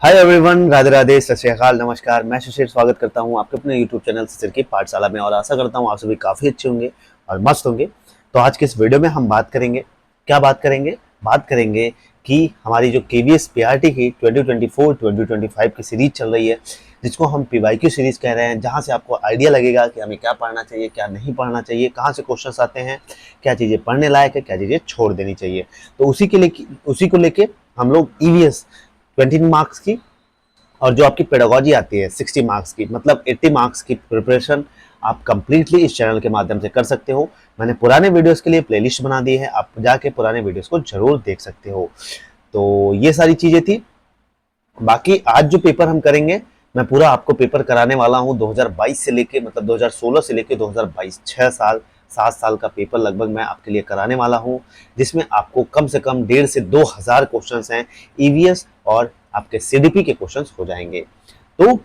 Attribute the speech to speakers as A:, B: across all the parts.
A: Hi everyone, Radhe Radhe, सत श्री अकाल, नमस्कार। मैं शिशिर स्वागत करता हूं आपके अपने यूट्यूब चैनल शिशिर की पाठशाला में और आशा करता हूं आप सभी काफ़ी अच्छे होंगे और मस्त होंगे। तो आज के इस वीडियो में हम बात करेंगे, क्या बात करेंगे? बात करेंगे कि हमारी जो केवीएस पीआरटी की 2024-2025 की सीरीज चल रही है, जिसको हम पीवाईक्यू सीरीज कह रहे हैं, जहां से आपको आइडिया लगेगा कि हमें क्या पढ़ना चाहिए, क्या नहीं पढ़ना चाहिए, कहाँ से क्वेश्चन आते हैं, क्या चीज़ें पढ़ने लायक है, क्या चीज़ें छोड़ देनी चाहिए। तो उसी को लेके हम लोग ईवीएस 20 मार्क्स की और जो आपकी पेडागोजी आती है 60 मार्क्स की, मतलब 80 मार्क्स की प्रिपरेशन आप कंप्लीटली इस चैनल के माध्यम से कर सकते हो। मैंने पुराने वीडियोस के लिए प्लेलिस्ट बना दी है, आप जाके पुराने वीडियोस को जरूर देख सकते हो। तो ये सारी चीजें थी। बाकी आज जो पेपर हम करेंगे, मैं पूरा आपको पेपर कराने वाला हूँ 2022 से लेके, मतलब 2016 से लेके 2022, 6 साल 7 साल का पेपर लगभग मैं आपके लिए कराने वाला हूँ, जिसमें आपको कम से कम 1,500 से 2,000 क्वेश्चंस हैं। ईवीएस और आपके सीडीपी के क्वेश्चंस हो जाएंगे। तो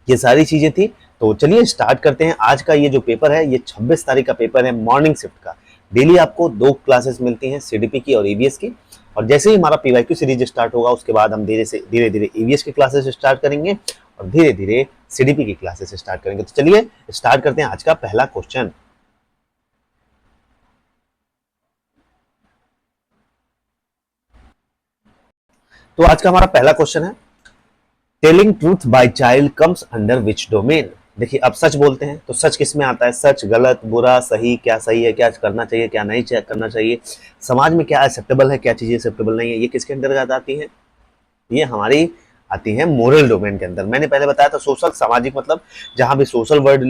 A: ये सारी चीजें थी। तो चलिए स्टार्ट करते हैं। आज का ये जो पेपर है, ये 26 तारीख का पेपर है, मॉर्निंग शिफ्ट का। डेली आपको 2 क्लासेस मिलती हैं, सीडीपी की और ईवीएस की। और जैसे ही हमारा पीवाईक्यू सीरीज स्टार्ट होगा, उसके बाद हम धीरे धीरे ईवीएस की क्लासेस स्टार्ट करेंगे और धीरे धीरे सीडीपी की क्लासेस स्टार्ट करेंगे। तो चलिए स्टार्ट करते हैं आज का पहला क्वेश्चन। तो आज का हमारा पहला क्वेश्चन है, telling truth by child comes under which domain. देखिए, अब सच बोलते हैं तो सच किस में आता है? सच, गलत, बुरा, सही, क्या सही है, क्या करना चाहिए, क्या नहीं करना चाहिए, समाज में क्या एक्सेप्टेबल है, क्या चीजें एक्सेप्टेबल नहीं है, ये किसके अंतर्गत आती है? ये हमारी आती है मोरल डोमेन के अंदर। मैंने पहले बताया था सोशल, सामाजिक, मतलब जहां भी सोशल वर्ड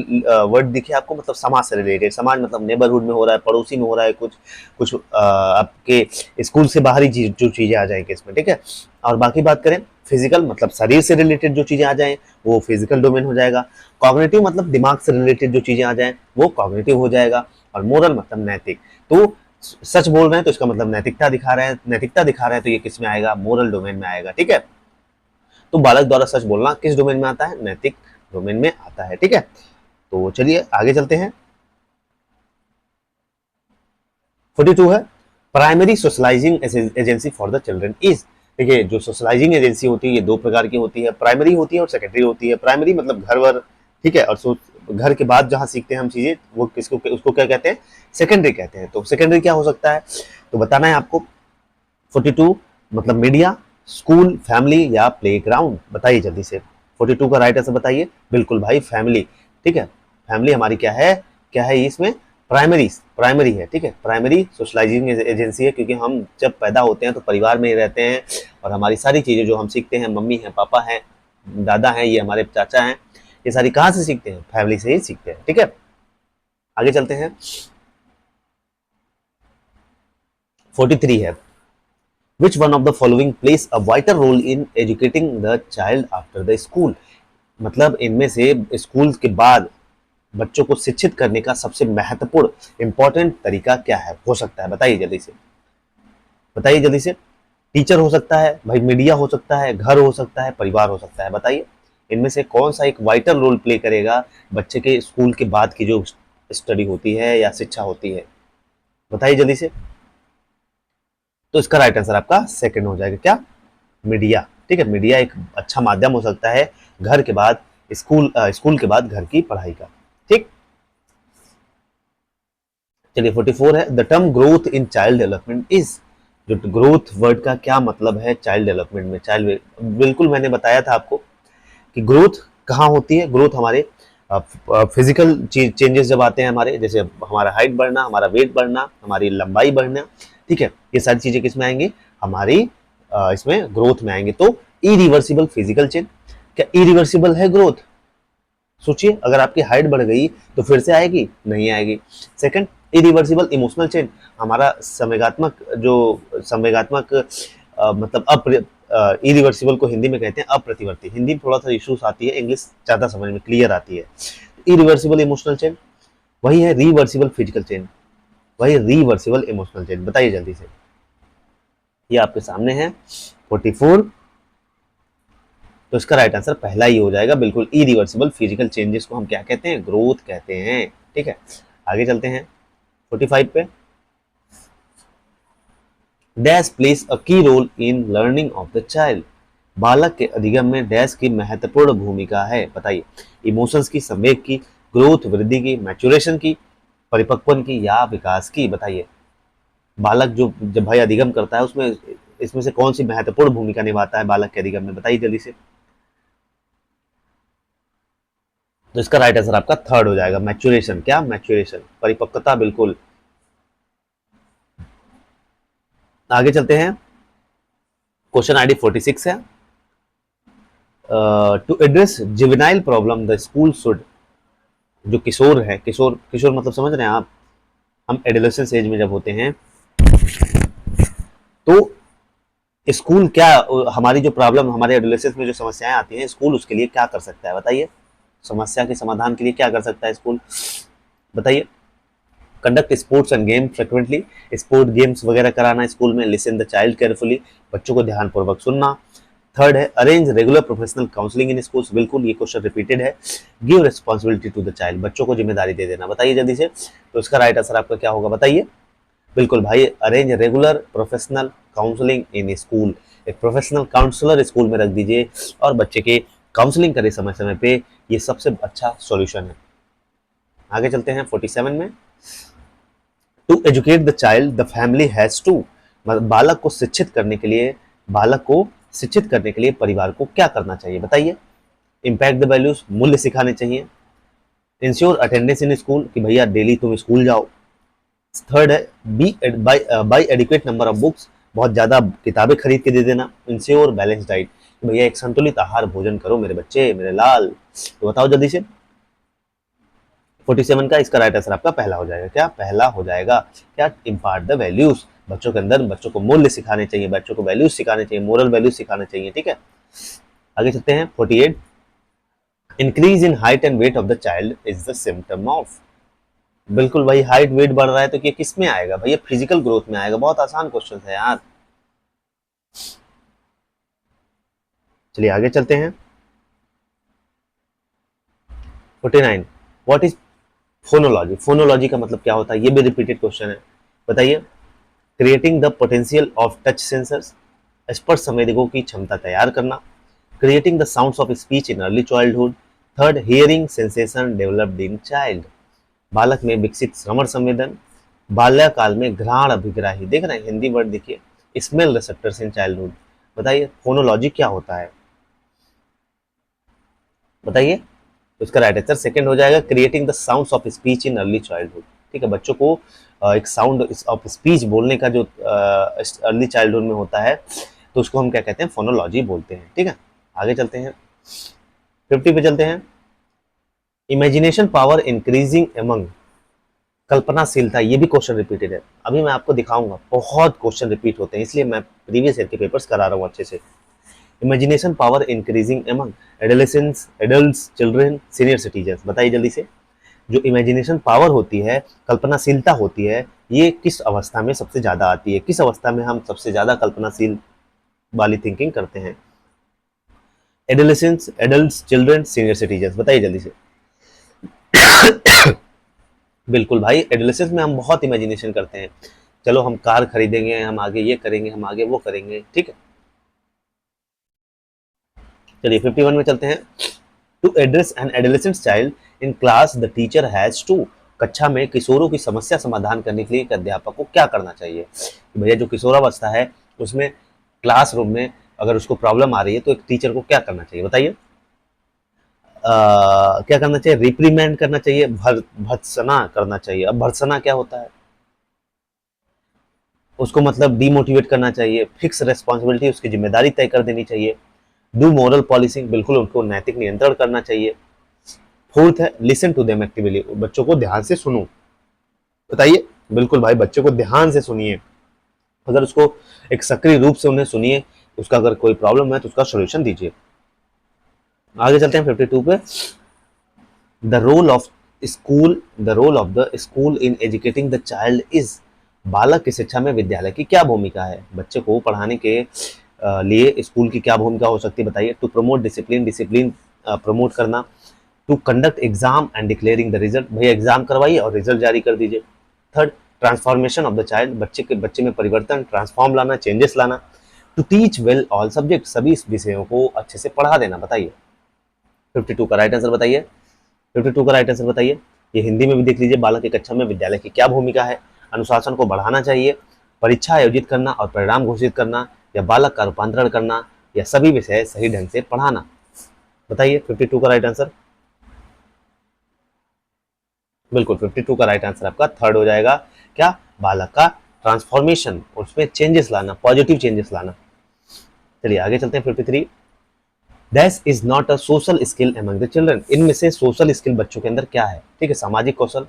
A: वर्ड दिखे आपको, मतलब समाज से रिलेटेड। समाज मतलब नेबरहुड में हो रहा है, पड़ोसी में हो रहा है, कुछ कुछ आपके स्कूल से बाहरी जो चीजें आ जाएंगे इसमें, ठीक है। और बाकी बात करें फिजिकल, मतलब शरीर से रिलेटेड जो चीजें आ जाए वो फिजिकल डोमेन हो जाएगा। कॉग्निटिव मतलब दिमाग से रिलेटेड जो चीजें आ जाए वो कॉग्निटिव हो जाएगा। और मोरल मतलब नैतिक। तो सच बोल रहे हैं तो इसका मतलब नैतिकता दिखा रहे हैं, नैतिकता दिखा रहे हैं, तो ये किस में आएगा? मोरल डोमेन में आएगा, ठीक है। तो बालक द्वारा सच बोलना किस डोमेन में आता है? नैतिक डोमेन में आता है, ठीक है। तो चलिए आगे चलते हैं। 42 है, primary socialising agency for the children is. देखिए, जो सोशलाइजिंग एजेंसी होती है ये 2 प्रकार की होती है, प्राइमरी होती है और सेकेंडरी होती है। प्राइमरी मतलब घर वर, ठीक है, और घर के बाद जहां सीखते हैं हम चीजें, वो किसको, उसको क्या कहते हैं? सेकेंडरी कहते हैं। तो सेकेंडरी क्या हो सकता है तो बताना है आपको। 42 मतलब मीडिया, स्कूल, फैमिली या प्ले ग्राउंड। बताइए जल्दी से, 42 का राइट आंसर बताइए। बिल्कुल भाई, फैमिली, ठीक है। फैमिली हमारी क्या है, क्या है इसमें? प्राइमरी, प्राइमरी है, ठीक है। प्राइमरी सोशलाइजिंग एजेंसी है, क्योंकि हम जब पैदा होते हैं तो परिवार में ही रहते हैं और हमारी सारी चीजें जो हम सीखते हैं, मम्मी है, पापा है, दादा है, ये हमारे चाचा हैं, ये सारी कहाँ से सीखते हैं? फैमिली से ही सीखते हैं, ठीक है। आगे चलते हैं। 43 है, which one of the following plays a vital role in educating the child after the school. मतलब इनमें से स्कूल के बाद बच्चों को शिक्षित करने का सबसे महत्वपूर्ण इंपॉर्टेंट तरीका क्या है, हो सकता है? बताइए जल्दी से, बताइए जल्दी से। टीचर हो सकता है भाई, मीडिया हो सकता है, घर हो सकता है, परिवार हो सकता है। बताइए इनमें से कौन सा एक वाइटल रोल प्ले करेगा बच्चे के स्कूल के बाद की जो स्टडी होती है या शिक्षा होती है? बताइए जल्दी से। तो इसका राइट आंसर आपका सेकंड हो जाएगा, क्या? मीडिया, ठीक है। मीडिया एक अच्छा माध्यम हो सकता है घर के बाद, स्कूल के बाद घर की पढ़ाई का, ठीक। चलिए 44 है, the term growth in child development is. जो ग्रोथ वर्ड का क्या मतलब है चाइल्ड डेवलपमेंट में? चाइल्ड, बिल्कुल मैंने बताया था आपको कि ग्रोथ कहाँ होती है। ग्रोथ हमारे फिजिकल चेंजेस जब आते हैं हमारे, जैसे हमारा हाइट बढ़ना, हमारा वेट बढ़ना, हमारी लंबाई बढ़ना, ठीक है, ये सारी चीजें किस में आएंगी? हमारी इसमें ग्रोथ में आएंगे। तो इरिवर्सिबल फिजिकल चेंज, क्या इरिवर्सिबल है ग्रोथ? सोचिए, अगर आपकी हाइट बढ़ गई तो फिर से आएगी? नहीं आएगी। सेकंड, इरिवर्सिबल इमोशनल चेंज, हमारा संवेगात्मक जो संवेगात्मक मतलब इरिवर्सिबल को हिंदी में कहते हैं अप्रतिवर्ती। हिंदी में थोड़ा सा इश्यूज आती है, इंग्लिश ज्यादा समझ में क्लियर आती है। इरिवर्सिबल इमोशनल चेंज वही है रिवर्सिबल फिजिकल चेंज, वही रिवर्सिबल इमोशनल चेंज। बताइए जल्दी से, ये आपके सामने है 44। तो इसका राइट आंसर पहला ही हो जाएगा, बिल्कुल। इरिवर्सिबल फिजिकल चेंजेस को हम क्या कहते हैं? ग्रोथ कहते हैं, ठीक है। आगे चलते हैं 45 पे। Dash plays a key role in learning of the child. बालक के अधिगम में डैश की महत्वपूर्ण भूमिका है, बताइए। इमोशंस की, संवेग की, ग्रोथ वृद्धि की, मैच्योरेशन की, परिपक्वन की या विकास की, बताइए। बालक जो जब भाई अधिगम करता है उसमें इसमें से कौन सी महत्वपूर्ण भूमिका निभाता है बालक के अधिगम में, बताइए जल्दी से। तो इसका राइट आंसर आपका थर्ड हो जाएगा, मैच्योरेशन। क्या? मैच्योरेशन, परिपक्वता, बिल्कुल। आगे चलते हैं, क्वेश्चन आईडी 46 है। To address juvenile problem the school should, जो किशोर है, किशोर किशोर मतलब समझ रहे हैं आप, हम एडोलेसेंस एज में जब होते हैं तो स्कूल क्या, हमारी जो प्रॉब्लम, हमारे एडोलेसेंस में जो समस्याएं आती हैं, स्कूल उसके लिए क्या कर सकता है, बताइए। समस्या के समाधान के लिए क्या कर सकता है स्कूल, बताइए। Conduct sports end game frequently, sport games वगैरह कराना स्कूल में। लिसन द चाइल्ड केयरफुली, बच्चों को ध्यानपूर्वक सुनना। थर्ड है arrange regular professional counselling in schools, बिल्कुल ये क्वेश्चन रिपीटेड है। Give responsibility to the child, बच्चों को जिम्मेदारी दे देना, बताइए जल्दी से। तो इसका राइट आंसर आपका क्या होगा, बताइए। बिल्कुल भाई, arrange regular professional counselling in school, एक प्रोफेशनल काउंसलर स्कूल में रख दीजिए और बच्चे के काउंसलिंग करें समय समय पे, ये सबसे अच्छा सॉल्यूशन है। आगे चलते हैं 47 में। To educate the child the family has to, मतलब बालक को शिक्षित करने के लिए, बालक को शिक्षित करने के लिए परिवार को क्या करना चाहिए, बताइए। इम्पैक्ट द वैल्यूज, मूल्य सिखाने चाहिए। इंश्योर अटेंडेंस इन स्कूल, कि भैया डेली तुम स्कूल जाओ। थर्ड है B buy adequate number of books, बहुत ज्यादा किताबें खरीद के दे देना। इंश्योर बैलेंस डाइट, भैया एक संतुलित आहार भोजन करो मेरे बच्चे, मेरे लाल। तो बताओ जल्दी से। 47 का इसका राइट आंसर आपका पहला हो जाएगा, क्या? पहला हो जाएगा। क्या? इम्पार्ट द वैल्यूज, बच्चों के अंदर बच्चों को मूल्य सिखाने चाहिए, बच्चों को वैल्यूज सिखाने चाहिए, मोरल वैल्यूज सिखाने चाहिए, ठीक है। आगे चलते हैं 48। Increase in height and weight of the child is the symptom of, बिल्कुल भाई, हाइट वेट बढ़ रहा है तो ये किस में आएगा भैया? फिजिकल ग्रोथ में आएगा। बहुत आसान क्वेश्चन है यार। चलिए आगे चलते हैं 49। व्हाट इज फोनोलॉजी, फोनोलॉजी का मतलब क्या होता है, ये भी रिपीटेड क्वेश्चन है, बताइए। Creating the potential of touch sensors, स्पर्श संवेदकों की क्षमता तैयार करना। Creating the sounds of speech in early childhood. Third, hearing sensation developed in child, बालक में विकसित श्रवण संवेदन। बाल्यकाल में घ्राण अभिग्राही, देख रहे हैं हिंदी वर्ड देखिए, स्मेल रिसेप्टर्स इन चाइल्डहुड, बताइए फोनोलॉजी क्या होता है, बताइए। तो इसका राइट आंसर सेकंड हो जाएगा, creating the sounds of speech in early childhood, ठीक है। बच्चों को एक साउंड ऑफ स्पीच बोलने का जो अर्ली चाइल्डहुड में होता है, तो उसको हम क्या कहते हैं? फोनोलॉजी बोलते हैं, ठीक है। आगे चलते हैं 50 पे चलते हैं। इमेजिनेशन पावर इंक्रीजिंग एमंग, कल्पनाशीलता, ये भी क्वेश्चन रिपीटेड है। अभी मैं आपको दिखाऊंगा, बहुत क्वेश्चन रिपीट होते हैं, इसलिए मैं प्रीवियस ईयर के पेपर्स करा रहा हूँ अच्छे से। Imagination power increasing among adolescents, adults, children, senior citizen, बताइए जल्दी से। जो इमेजिनेशन पावर होती है, कल्पनाशीलता होती है, ये किस अवस्था में सबसे ज्यादा आती है? किस अवस्था में हम सबसे ज्यादा कल्पनाशील वाली थिंकिंग करते हैं? Adolescents, adults, children, senior citizen, बताइए जल्दी से। बिल्कुल भाई, एडोलेसेंस में हम बहुत इमेजिनेशन करते हैं, चलो हम कार खरीदेंगे, हम आगे ये करेंगे, हम आगे वो करेंगे, ठीक है। चलिए 51 में चलते हैं। To address an adolescent child in class the teacher has to, कक्षा में किशोरों की समस्या समाधान करने के लिए एक अध्यापक को क्या करना चाहिए? कि भैया जो किशोरावस्था है उसमें क्लासरूम में अगर उसको प्रॉब्लम आ रही है तो एक टीचर को क्या करना चाहिए, बताइए। क्या करना चाहिए? रिप्रीमेंड करना चाहिए, भर्त्सना करना चाहिए। अब भर्त्सना क्या होता है? उसको मतलब डीमोटिवेट करना चाहिए, फिक्स रेस्पॉन्सिबिलिटी, उसकी जिम्मेदारी तय कर देनी चाहिए। डू मोरल पॉलिसिंग, बिल्कुल उनको नैतिक नियंत्रण करना चाहिए। फोर्थ है लिसन टू देम एक्टिवली, बच्चों को ध्यान से सुनो, बताइए। बिल्कुल भाई, बच्चों को ध्यान से सुनिए, अगर उसको एक सक्रिय रूप से उन्हें सुनिए, उसका अगर कोई प्रॉब्लम है तो उसका सोल्यूशन दीजिए। आगे चलते हैं 52 पे। The role of school, the role of the school in educating the child is, बालक की शिक्षा में विद्यालय की क्या भूमिका है? बच्चे को पढ़ाने के लिए स्कूल की क्या भूमिका हो सकती है, बताइए। To promote discipline, discipline promote करना। To conduct exam and declaring the result, भैया एग्जाम करवाइए और रिजल्ट जारी कर दीजिए। Third, transformation of the child, बच्चे में परिवर्तन, ट्रांसफॉर्म लाना, चेंजेस लाना। To teach well all subject, सभी विषयों को अच्छे से पढ़ा देना। बताइए 52 का राइट आंसर बताइए। 52 का राइट आंसर बताइए। ये हिंदी में भी देख लीजिए, बालक की कक्षा में विद्यालय की क्या भूमिका है। अनुशासन को बढ़ाना चाहिए, परीक्षा आयोजित करना और परिणाम घोषित करना, या बालक का रूपांतरण करना, या सभी विषय सही ढंग से पढ़ाना। बताइए 52 का राइट आंसर। बिल्कुल 52 का राइट आंसर आपका थर्ड हो जाएगा। क्या? बालक का ट्रांसफॉर्मेशन, उसमें चेंजेस लाना, पॉजिटिव चेंजेस लाना। चलिए आगे चलते हैं 53। That is not a social skill among the children, इनमें से सोशल स्किल बच्चों के अंदर क्या है? ठीक है, सामाजिक कौशल,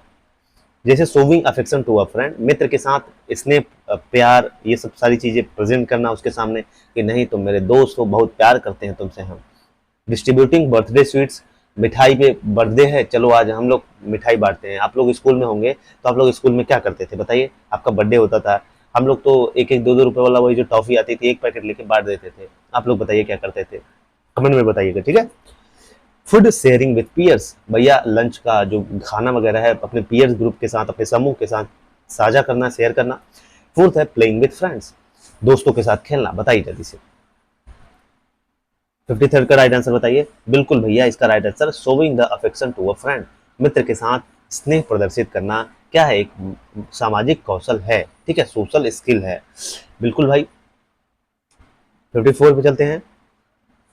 A: जैसे showing affection to a friend, मित्र के साथ स्नेह, प्यार, ये सब सारी चीजें प्रेजेंट करना उसके सामने कि नहीं तुम मेरे दोस्त हो, बहुत प्यार करते हैं तुमसे हम। डिस्ट्रीब्यूटिंग बर्थडे स्वीट्स, मिठाई पे बर्थडे है, चलो आज हम लोग मिठाई बांटते हैं। आप लोग स्कूल में होंगे तो आप लोग स्कूल में क्या करते थे बताइए? आपका बर्थडे होता था, हम लोग तो एक एक दो दो रुपए वाला वही जो टॉफी आती थी एक पैकेट लेके बांट देते थे। आप लोग बताइए क्या करते थे? कमेंट में बताइएगा, ठीक है। फूड शेयरिंग विद पीयर्स, भैया लंच का जो खाना वगैरह है अपने पीयर्स ग्रुप के साथ, अपने समूह के साथ साझा करना, शेयर करना। फोर्थ है प्लेइंग विद फ्रेंड्स, दोस्तों के साथ खेलना। बताइए जल्दी से 53 का राइट आंसर बताइए। बिल्कुल भैया, इसका right answer showing the affection to a friend, मित्र के साथ स्नेह प्रदर्शित करना क्या है? एक सामाजिक कौशल है, ठीक है, सोशल स्किल है। बिल्कुल भाई। 54 पे चलते हैं।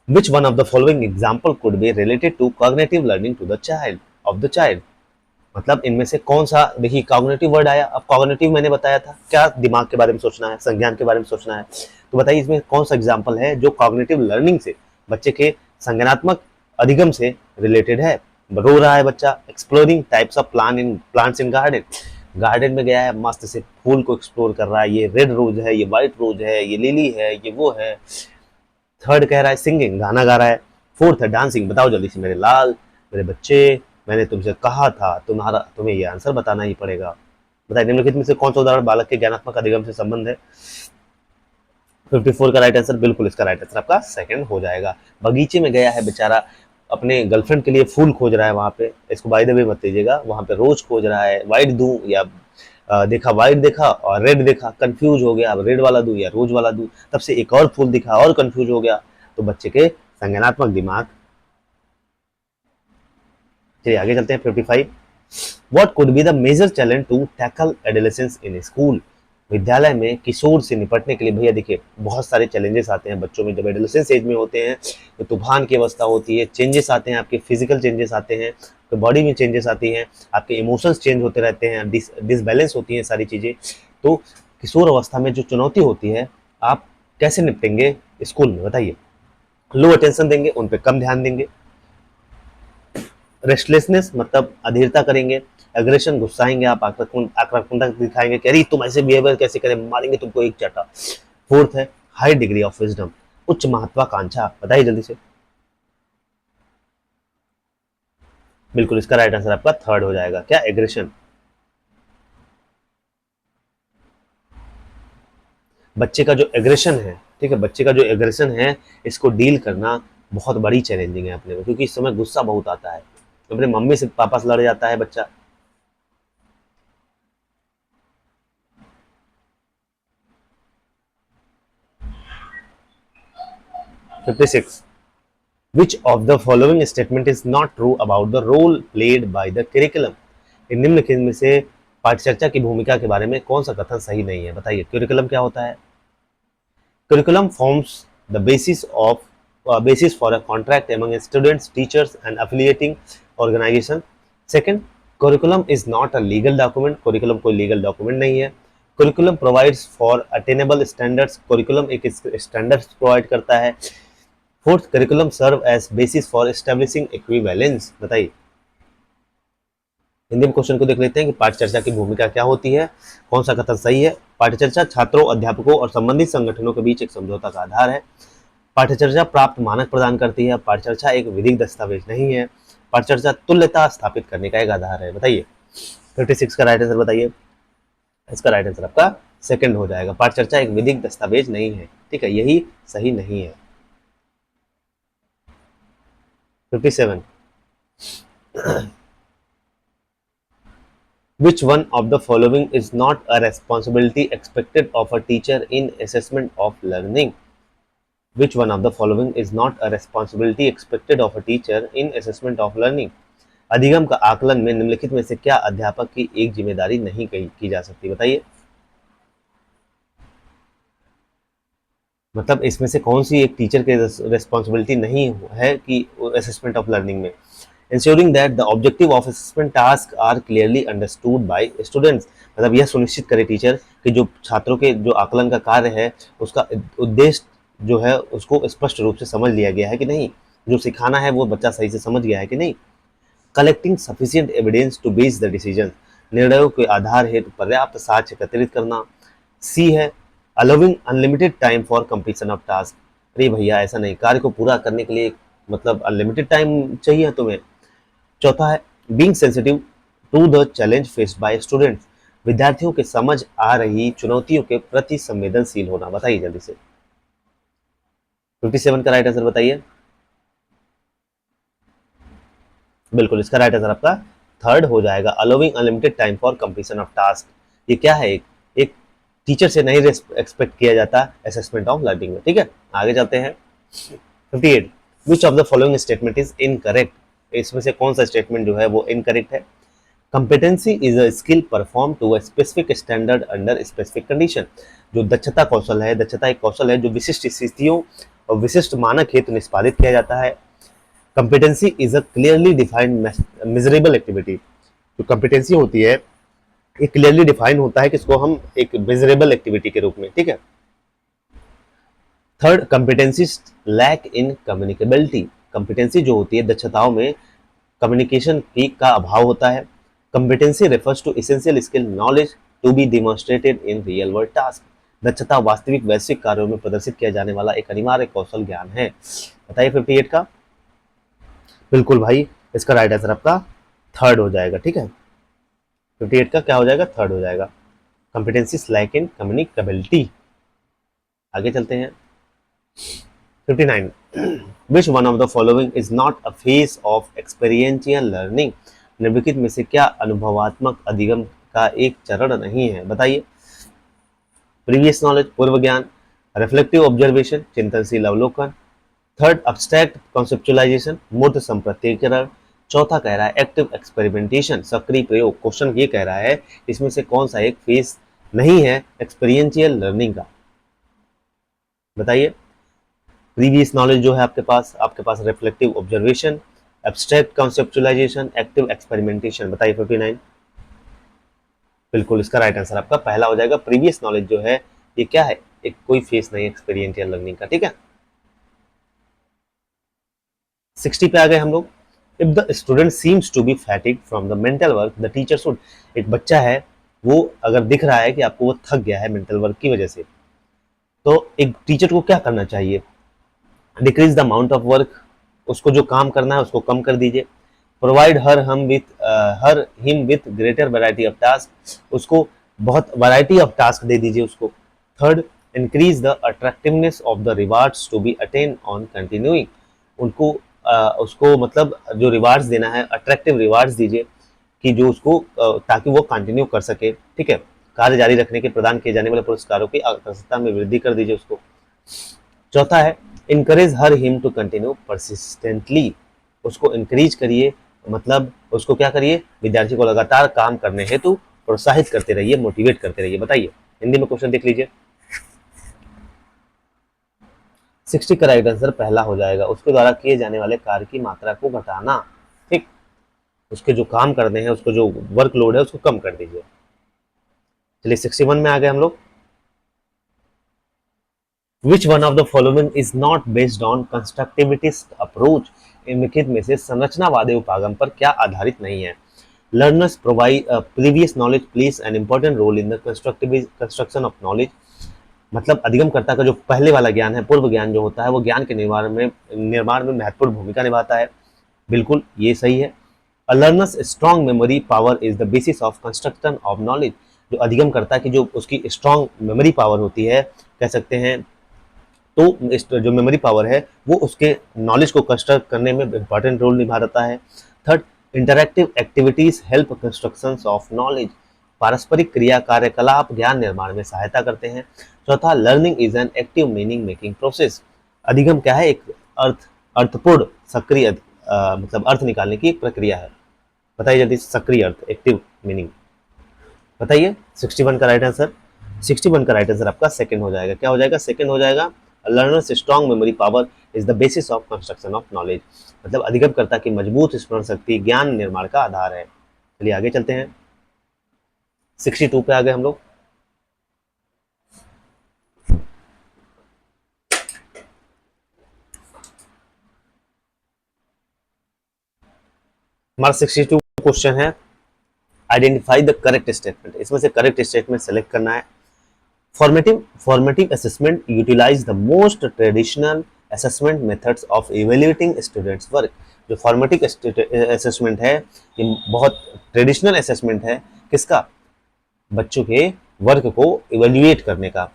A: Which one of the following example could be related to cognitive learning to the child of the child? मतलब इनमें से कौन सा, देखिए कॉग्निटिव वर्ड आया। अब कॉग्निटिव मैंने बताया था क्या, दिमाग के बारे में सोचना है, संज्ञान के बारे में सोचना है। तो बताइए इसमें कौन सा एग्जाम्पल है जो कॉग्निटिव लर्निंग से, बच्चे के संज्ञानात्मक अधिगम से रिलेटेड है। रो रहा है बच्चा, exploring types of plants in garden, garden में गया है, मस्त से फूल को एक्सप्लोर कर रहा है, ये रेड रोज है, ये व्हाइट रोज है, ये लिली है, ये वो है। थर्ड कह रहा है सिंगिंग, गाना गा रहा है। फोर्थ है डांसिंग, बताओ जल्दी से मेरे लाल, मेरे बच्चे, मैंने तुमसे कहा था, तुम्हें ये आंसर बताना ही पड़ेगा। बताइए निम्नलिखित में से कौन सा उदाहरण बालक के ज्ञानात्मक अधिगम से संबंध है? 54 का राइट आंसर, बिल्कुल इसका राइट आंसर आपका सेकंड हो जाएगा। बगीचे में गया है बेचारा, अपने गर्लफ्रेंड के लिए फूल खोज रहा है वहां पे, इसको बाय द वे मत लीजिएगा, वहां पे रोज खोज रहा है, व्हाइट दूं या देखा व्हाइट देखा और रेड देखा, कंफ्यूज हो गया, अब रेड वाला दूं या रोज वाला दूं, तब से एक और फूल दिखा और कंफ्यूज हो गया। तो बच्चे के संज्ञानात्मक दिमाग। चलिए आगे चलते हैं 55। What could be the major challenge to tackle adolescence in school, विद्यालय में किशोर से निपटने के लिए भैया देखिए बहुत सारे चैलेंजेस आते हैं बच्चों में जब एडोलेसेंस एज में होते हैं। तो तूफान की अवस्था होती है, चेंजेस आते हैं, आपके फिजिकल चेंजेस आते हैं, तो बॉडी में चेंजेस आती हैं, आपके इमोशंस चेंज होते रहते हैं, डिसबैलेंस होती हैं सारी चीज़ें। तो किशोर अवस्था में जो चुनौती होती है, आप कैसे निपटेंगे स्कूल में बताइए? लो अटेंशन देंगे, उन पर कम ध्यान देंगे, रेस्टलेसनेस मतलब अधीरता करेंगे, एग्रेशन गुस्साएंगे आप, आक्रामकता दिखाएंगे कि अरे तुम ऐसे बिहेवियर कैसे करें, मारेंगे तुमको एक चाटा। फोर्थ है हाई डिग्री ऑफ विजडम, उच्च महत्वाकांक्षा। बताइए जल्दी से। बिल्कुल इसका राइट आंसर आपका थर्ड हो जाएगा। क्या? एग्रेशन। बच्चे का जो एग्रेशन है, ठीक है, बच्चे का जो एग्रेशन है, इसको डील करना बहुत बड़ी चैलेंजिंग है अपने में, क्योंकि इस समय गुस्सा बहुत आता है, अपने मम्मी से पापा से लड़ जाता है बच्चा। 56। Which of the following statement is not true about the role played by the curriculum? इन निम्नलिखित में से पाठ्यचर्या की भूमिका के बारे में कौन सा कथन सही नहीं है? बताइए curriculum क्या होता है? Curriculum forms the basis for a contract among students, teachers, and affiliating organization. Second, curriculum is not a legal document. Curriculum कोई legal document नहीं है. Curriculum provides for attainable standards. Curriculum एक standards provide करता है. Fourth, curriculum serve as basis for establishing equivalence. बताइए हिंदी में question को देख लेते हैं कि पाठ्यचर्या की भूमिका क्या होती है, कौन सा कथन सही है। पाठ्यचर्या छात्रों, अध्यापकों और संबंधित संगठनों के बीच एक समझौता का आधार है। पाठ्यचर्या प्राप्त मानक प्रदान करती है। पाठ्यचर्या एक विधिक दस्तावेज नहीं है। पाठ्यचर्या तुल्यता स्थापित करने का एक आधार है। बताइए 56 का राइट आंसर बताइए। इसका राइट आंसर आपका सेकंड हो जाएगा। पाठ्यचर्या एक विधिक दस्तावेज नहीं है, ठीक है, यही सही नहीं है। 57। Which one of the following is not a responsibility expected of a teacher in assessment of learning? Which one of the following is not a responsibility expected of a teacher in assessment of learning. अधिगम का आकलन में निम्नलिखित में से क्या अध्यापक की एक जिम्मेदारी नहीं की जा सकती, बताइए। मतलब इसमें से कौन सी एक टीचर की रेस्पॉन्सिबिलिटी नहीं है कि असेसमेंट ऑफ लर्निंग में। Ensuring that the objective of assessment task are clearly understood by students. मतलब यह सुनिश्चित करे टीचर कि जो छात्रों के जो आकलन का कार्य है उसका उद्देश्य जो है उसको स्पष्ट रूप से समझ लिया गया है कि नहीं, जो सिखाना है वो बच्चा सही से समझ गया है कि नहीं। Collecting sufficient evidence to base the decision. निर्णयों के आधार हेतु पर्याप्त साक्ष्य एकत्रित करना। सी है allowing unlimited time for completion of task. अरे भैया ऐसा नहीं, कार्य को पूरा करने के लिए मतलब अनलिमिटेड टाइम चाहिए तुम्हें। चौथा है being sensitive to the challenge faced by students. विद्यार्थियों के समझ आ रही चुनौतियों के प्रति संवेदनशील होना। बताइए जल्दी से 57 का राइट आंसर बताइए। बिल्कुल इसका राइट आंसर आपका थर्ड हो जाएगा, allowing unlimited time for completion of task. ये क्या है, एक टीचर से नहीं एक्सपेक्ट किया जाता असेसमेंट ऑफ लर्निंग में। ठीक है, आगे चलते हैं। 58 which of the following statement is incorrect. इसमें से कौन सा स्टेटमेंट जो है वो इनकरेक्ट है। Competency is a skill perform to a specific standard under specific condition. जो दक्षता कौशल है, दक्षता एक कौशल है जो विशिष्ट स्थितियों और विशिष्ट मानक हेतु निष्पादित किया जाता है। Competency is a clearly defined measurable activity. जो कंपिटेंसी होती है ये क्लियरली डिफाइन होता है किसको हम एक मेजरेबल एक्टिविटी के रूप में। ठीक है। थर्ड कंपिटेंसी लैक इन कम्युनिकेबिलिटी। कंपिटेंसी जो होती है दक्षताओं में कम्युनिकेशन की का अभाव होता है। Competency refers to essential skill knowledge to be demonstrated in real world task. दक्षता वास्तविक वैश्विक कार्यों में प्रदर्शित किया जाने वाला एक अनिवार्य कौशल ज्ञान है। बताइए 58 का। बिल्कुल भाई इसका राइट आंसर आपका थर्ड हो जाएगा। ठीक है, 58 का क्या हो जाएगा, थर्ड हो जाएगा। कंपिटेंसी लैक इन कम्युनिकेबिलिटी। आगे चलते हैं। 59 विच one of the following is not a phase of experiential learning. निम्नलिखित में से क्या अनुभवात्मक अधिगम का एक चरण नहीं है, बताइए। प्रीवियस नॉलेज पूर्व ज्ञान, रिफ्लेक्टिव ऑब्जर्वेशन चिंतनशील अवलोकन, थर्ड अब्स्ट्रैक्ट कॉन्सेप्चुअलाइजेशन मूर्त संप्रत्ययीकरण, चौथा कह रहा है एक्टिव एक्सपेरिमेंटेशन सक्रिय प्रयोग। क्वेश्चन ये कह रहा है इसमें से कौन सा एक फेज नहीं है एक्सपीरियंशियल लर्निंग का, बताइए। प्रीवियस नॉलेज जो है आपके पास reflective observation, abstract conceptualisation, active experimentation. बताइए 59। बिल्कुल इसका राइट आंसर आपका पहला हो जाएगा। प्रीवियस नॉलेज जो है ये क्या है, एक कोई फेस नहीं एक्सपीरियंशियल लर्निंग का। ठीक है, 60 पे आ गए हम लोग। If the student seems to be fatigued from the mental work the teacher should. एक बच्चा है वो अगर दिख रहा है कि आपको वो थक गया है मेंटल वर्क की वजह से, तो एक टीचर को क्या करना चाहिए। Decrease the amount of work, उसको जो काम करना है उसको कम कर दीजिए। Provide her him with greater variety of task, उसको बहुत वैरायटी ऑफ टास्क दे दीजिए उसको। Third increase the attractiveness of the rewards to be attain on continuing. उनको उसको मतलब जो रिवार्ड्स देना है अट्रैक्टिव रिवार्ड्स दीजिए कि जो उसको ताकि वो कंटिन्यू कर सके। ठीक है, कार्य जारी रखने के प्रदान किए जाने वाले पुरस्कारों की आकर्षकता में वृद्धि कर दीजिए उसको। चौथा है encourage her him to continue persistently. उसको इंकरेज करिए, मतलब उसको क्या करिए, विद्यार्थी को लगातार काम करने हेतु प्रोत्साहित करते रहिए, मोटिवेट करते रहिए। बताइए हिंदी में क्वेश्चन देख लीजिए। 60 का राइट आंसर पहला हो जाएगा, उसके द्वारा किए जाने वाले कार्य की मात्रा को घटाना। ठीक, उसके जो काम करने हैं उसको जो वर्कलोड है उसको कम कर दीजिए। चलिए 61 में आ गए हम लोग। Which one of the following is not based on constructivist approach? निम्नलिखित में से संरचनावादी उपागम पर क्या आधारित नहीं है। Learners provide previous knowledge plays an important role in the construction of knowledge। मतलब अधिगमकर्ता का जो पहले वाला ज्ञान है, पूर्व ज्ञान जो होता है वो ज्ञान के निर्माण में महत्वपूर्ण भूमिका निभाता है। बिल्कुल ये सही है। A learner's strong memory power is the basis of construction of knowledge। जो अधिगमकर्ता की जो उसकी स्ट्रॉन्ग मेमोरी पावर होती है, कह सकते हैं तो जो मेमोरी पावर है वो उसके नॉलेज को कंस्ट्रक्ट करने में इंपॉर्टेंट रोल निभाता है। Third interactive activities help construction of knowledge. पारस्परिक क्रिया कार्यकलाप ज्ञान निर्माण में सहायता करते हैं। चौथा learning is an active meaning making process. अधिगम क्या है? एक अर्थपूर्ण सक्रिय मतलब अर्थ निकालने की एक प्रक्रिया है। बताइए जल्दी, सक्रिय अर्थ, एक्टिव मीनिंग बताइए। 61 का राइट आंसर, 61 का राइट आंसर आपका सेकंड हो जाएगा। क्या हो जाएगा? सेकंड हो जाएगा। Learners strong memory power is the basis of construction of knowledge. मतलब अधिगमकर्ता की मजबूत स्मरण शक्ति ज्ञान निर्माण का आधार है। चलिए आगे चलते हैं, 62 पे आ गए हम लोग। हमारा 62 क्वेश्चन है, आइडेंटिफाई द करेक्ट स्टेटमेंट। इसमें से करेक्ट स्टेटमेंट सेलेक्ट करना है। Formative assessment utilise the most traditional assessment methods of evaluating students work. जो फॉर्मेटिव असेसमेंट है ये बहुत ट्रेडिशनल असेसमेंट है। किसका? बच्चों के वर्क को इवेल्युएट करने का।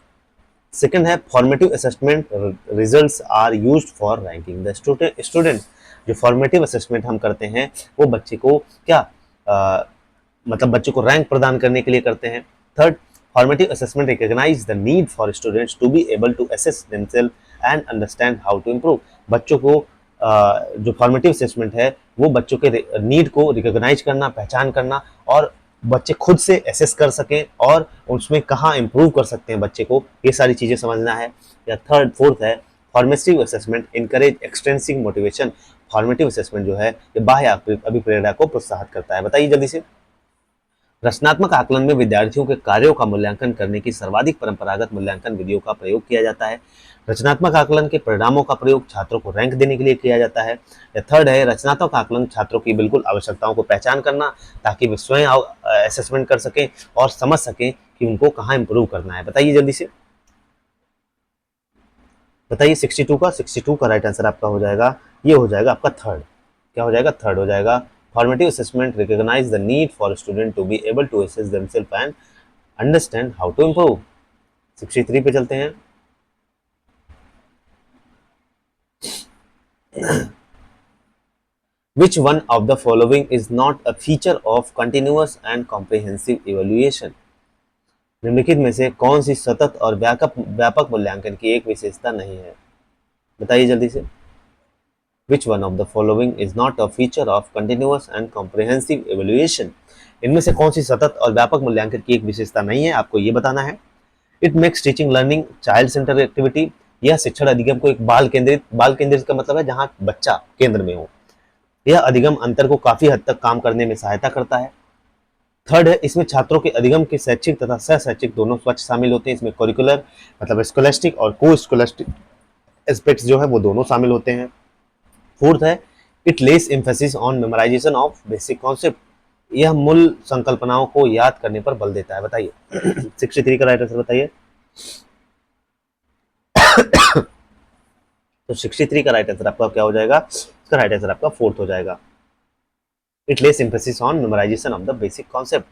A: सेकंड है formative assessment results are used for ranking the student. जो फॉर्मेटिव असेसमेंट हम करते हैं वो बच्चे को क्या मतलब बच्चों को रैंक प्रदान करने के लिए करते हैं। Third, formative assessment recognise the need for students to be able to assess themselves and understand how to improve. बच्चों को जो फॉर्मेटिव असेसमेंट है वो बच्चों के नीड को रिकॉग्नाइज करना, पहचान करना और बच्चे खुद से एसेस कर सकें और उसमें कहाँ इंप्रूव कर सकते हैं बच्चे को, ये सारी चीज़ें समझना है। या थर्ड फोर्थ है formative assessment encourage extensive motivation. Formative assessment जो है ये बाह्य अभिप्रेरणा को प्रोत्साहित करता है। बताइए जल्दी से। रचनात्मक आकलन में विद्यार्थियों के कार्यों का मूल्यांकन करने की सर्वाधिक परंपरागत मूल्यांकन विधियों का प्रयोग किया जाता है। रचनात्मक आकलन के परिणामों का प्रयोग छात्रों को रैंक देने के लिए किया जाता है। या थर्ड है रचनात्मक आकलन छात्रों की बिल्कुल आवश्यकताओं को पहचान करना ताकि वे स्वयं असेसमेंट कर सकें और समझ सकें कि उनको कहाँ इंप्रूव करना है। बताइए जल्दी से, बताइए 62 का राइट आंसर आपका हो जाएगा, ये हो जाएगा आपका थर्ड। क्या हो जाएगा? थर्ड हो जाएगा। Formative assessment recognise the need for student to be able to assess themselves and understand how to improve. 63 पे चलते हैं। Which one of the following is not a feature of continuous and comprehensive evaluation? निम्नलिखित में से कौन सी सतत और व्यापक मूल्यांकन की एक विशेषता नहीं है? बताइए जल्दी से। Which one of the following is not a feature of continuous and comprehensive evaluation? इनमें से कौन सी सतत और व्यापक मूल्यांकन की एक विशेषता नहीं है, आपको ये बताना है। It makes teaching learning child centered activity। यह शिक्षण अधिगम को एक बाल केंद्रित का मतलब है जहां बच्चा केंद्र में हो। यह अधिगम अंतर को काफी हद तक काम करने में सहायता करता है। थर्ड है इसमें छात्रों के अधिगम के शैक्षिक तथा सह शैक्षिक दोनों पक्ष शामिल होते हैं। इसमें करिकुलर मतलब स्कॉलस्टिक और को स्कॉलस्टिक एस्पेक्ट्स जो है वो दोनों शामिल होते हैं। फोर्थ है it less emphasis on memorisation of basic concept. यह मूल संकल्पनाओं को याद करने पर बल देता है। बताइए 63 का राइट आंसर बताइए। तो 63 का राइट आंसर आपका क्या हो जाएगा? इसका राइट आंसर आपका फोर्थ हो जाएगा। It less emphasis on memorisation of the basic concept.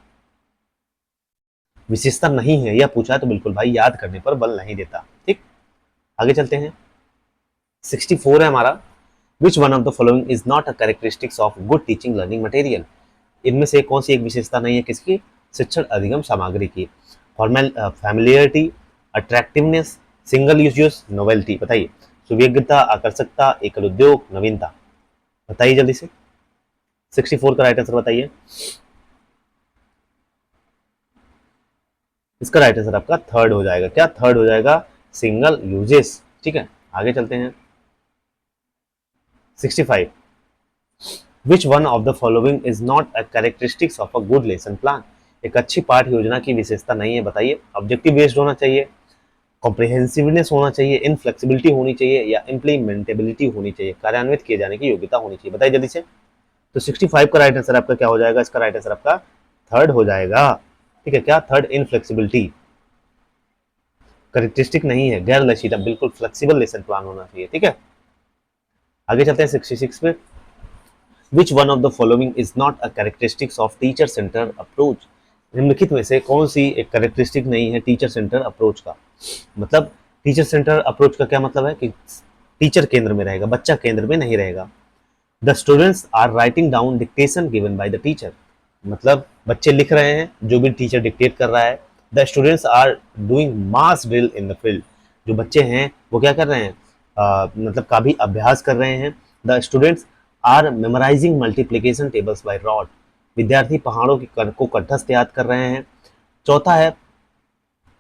A: विशेषता नहीं है यह पूछा है तो बिल्कुल भाई याद करने पर बल नहीं देता। ठीक, आगे चलते हैं। 64 है हमारा। विच one of the following is not a characteristics of good teaching learning material. इनमें से कौन सी एक विशेषता नहीं है किसकी? शिक्षण अधिगम सामग्री की। Familiarity, attractiveness, single use, novelty. बताइए। सुवेज्ञता, आकर्षकता, एकल उद्योग, नवीनता। बताइए जल्दी से। 64 का राइट आंसर बताइए। इसका राइट आंसर आपका थर्ड हो जाएगा। क्या थर्ड हो जाएगा? Single uses. ठीक है, आगे चलते हैं। 65 विच one of the following is not a characteristics of a good lesson plan. एक अच्छी पाठ योजना की विशेषता नहीं है। बताइए। ऑब्जेक्टिव बेस्ड होना चाहिए, कॉम्प्रिहेंसिवनेस होना चाहिए, इनफ्लेक्सिबिलिटी होनी चाहिए या इम्प्लीमेंटेबिलिटी होनी चाहिए, कार्यान्वित किए जाने की योग्यता होनी चाहिए। बताइए जल्दी से। तो 65 का राइट आंसर आपका क्या हो जाएगा? इसका राइट आंसर आपका थर्ड हो जाएगा। ठीक है, क्या थर्ड? इनफ्लेक्सिबिलिटी। करेक्टरिस्टिक नहीं है, गैर लचीला, बिल्कुल फ्लेक्सिबल लेसन प्लान होना चाहिए। ठीक है, आगे चलते हैं 66 पे। विच one of the following is not a characteristics of teacher centre approach. निम्नलिखित में से कौन सी एक कैरेक्टरिस्टिक नहीं है टीचर सेंटर अप्रोच का? मतलब टीचर सेंटर अप्रोच का क्या मतलब है कि टीचर केंद्र में रहेगा, बच्चा केंद्र में नहीं रहेगा। The students are writing down dictation given by the teacher. मतलब बच्चे लिख रहे हैं जो भी टीचर डिक्टेट कर रहा है। The students are doing mass drill in the field. जो बच्चे हैं वो क्या कर रहे हैं? मतलब का भी अभ्यास कर रहे हैं। The students are memorising multiplication tables by rote, विद्यार्थी पहाड़ों को कंठस्थ याद कर रहे हैं। चौथा है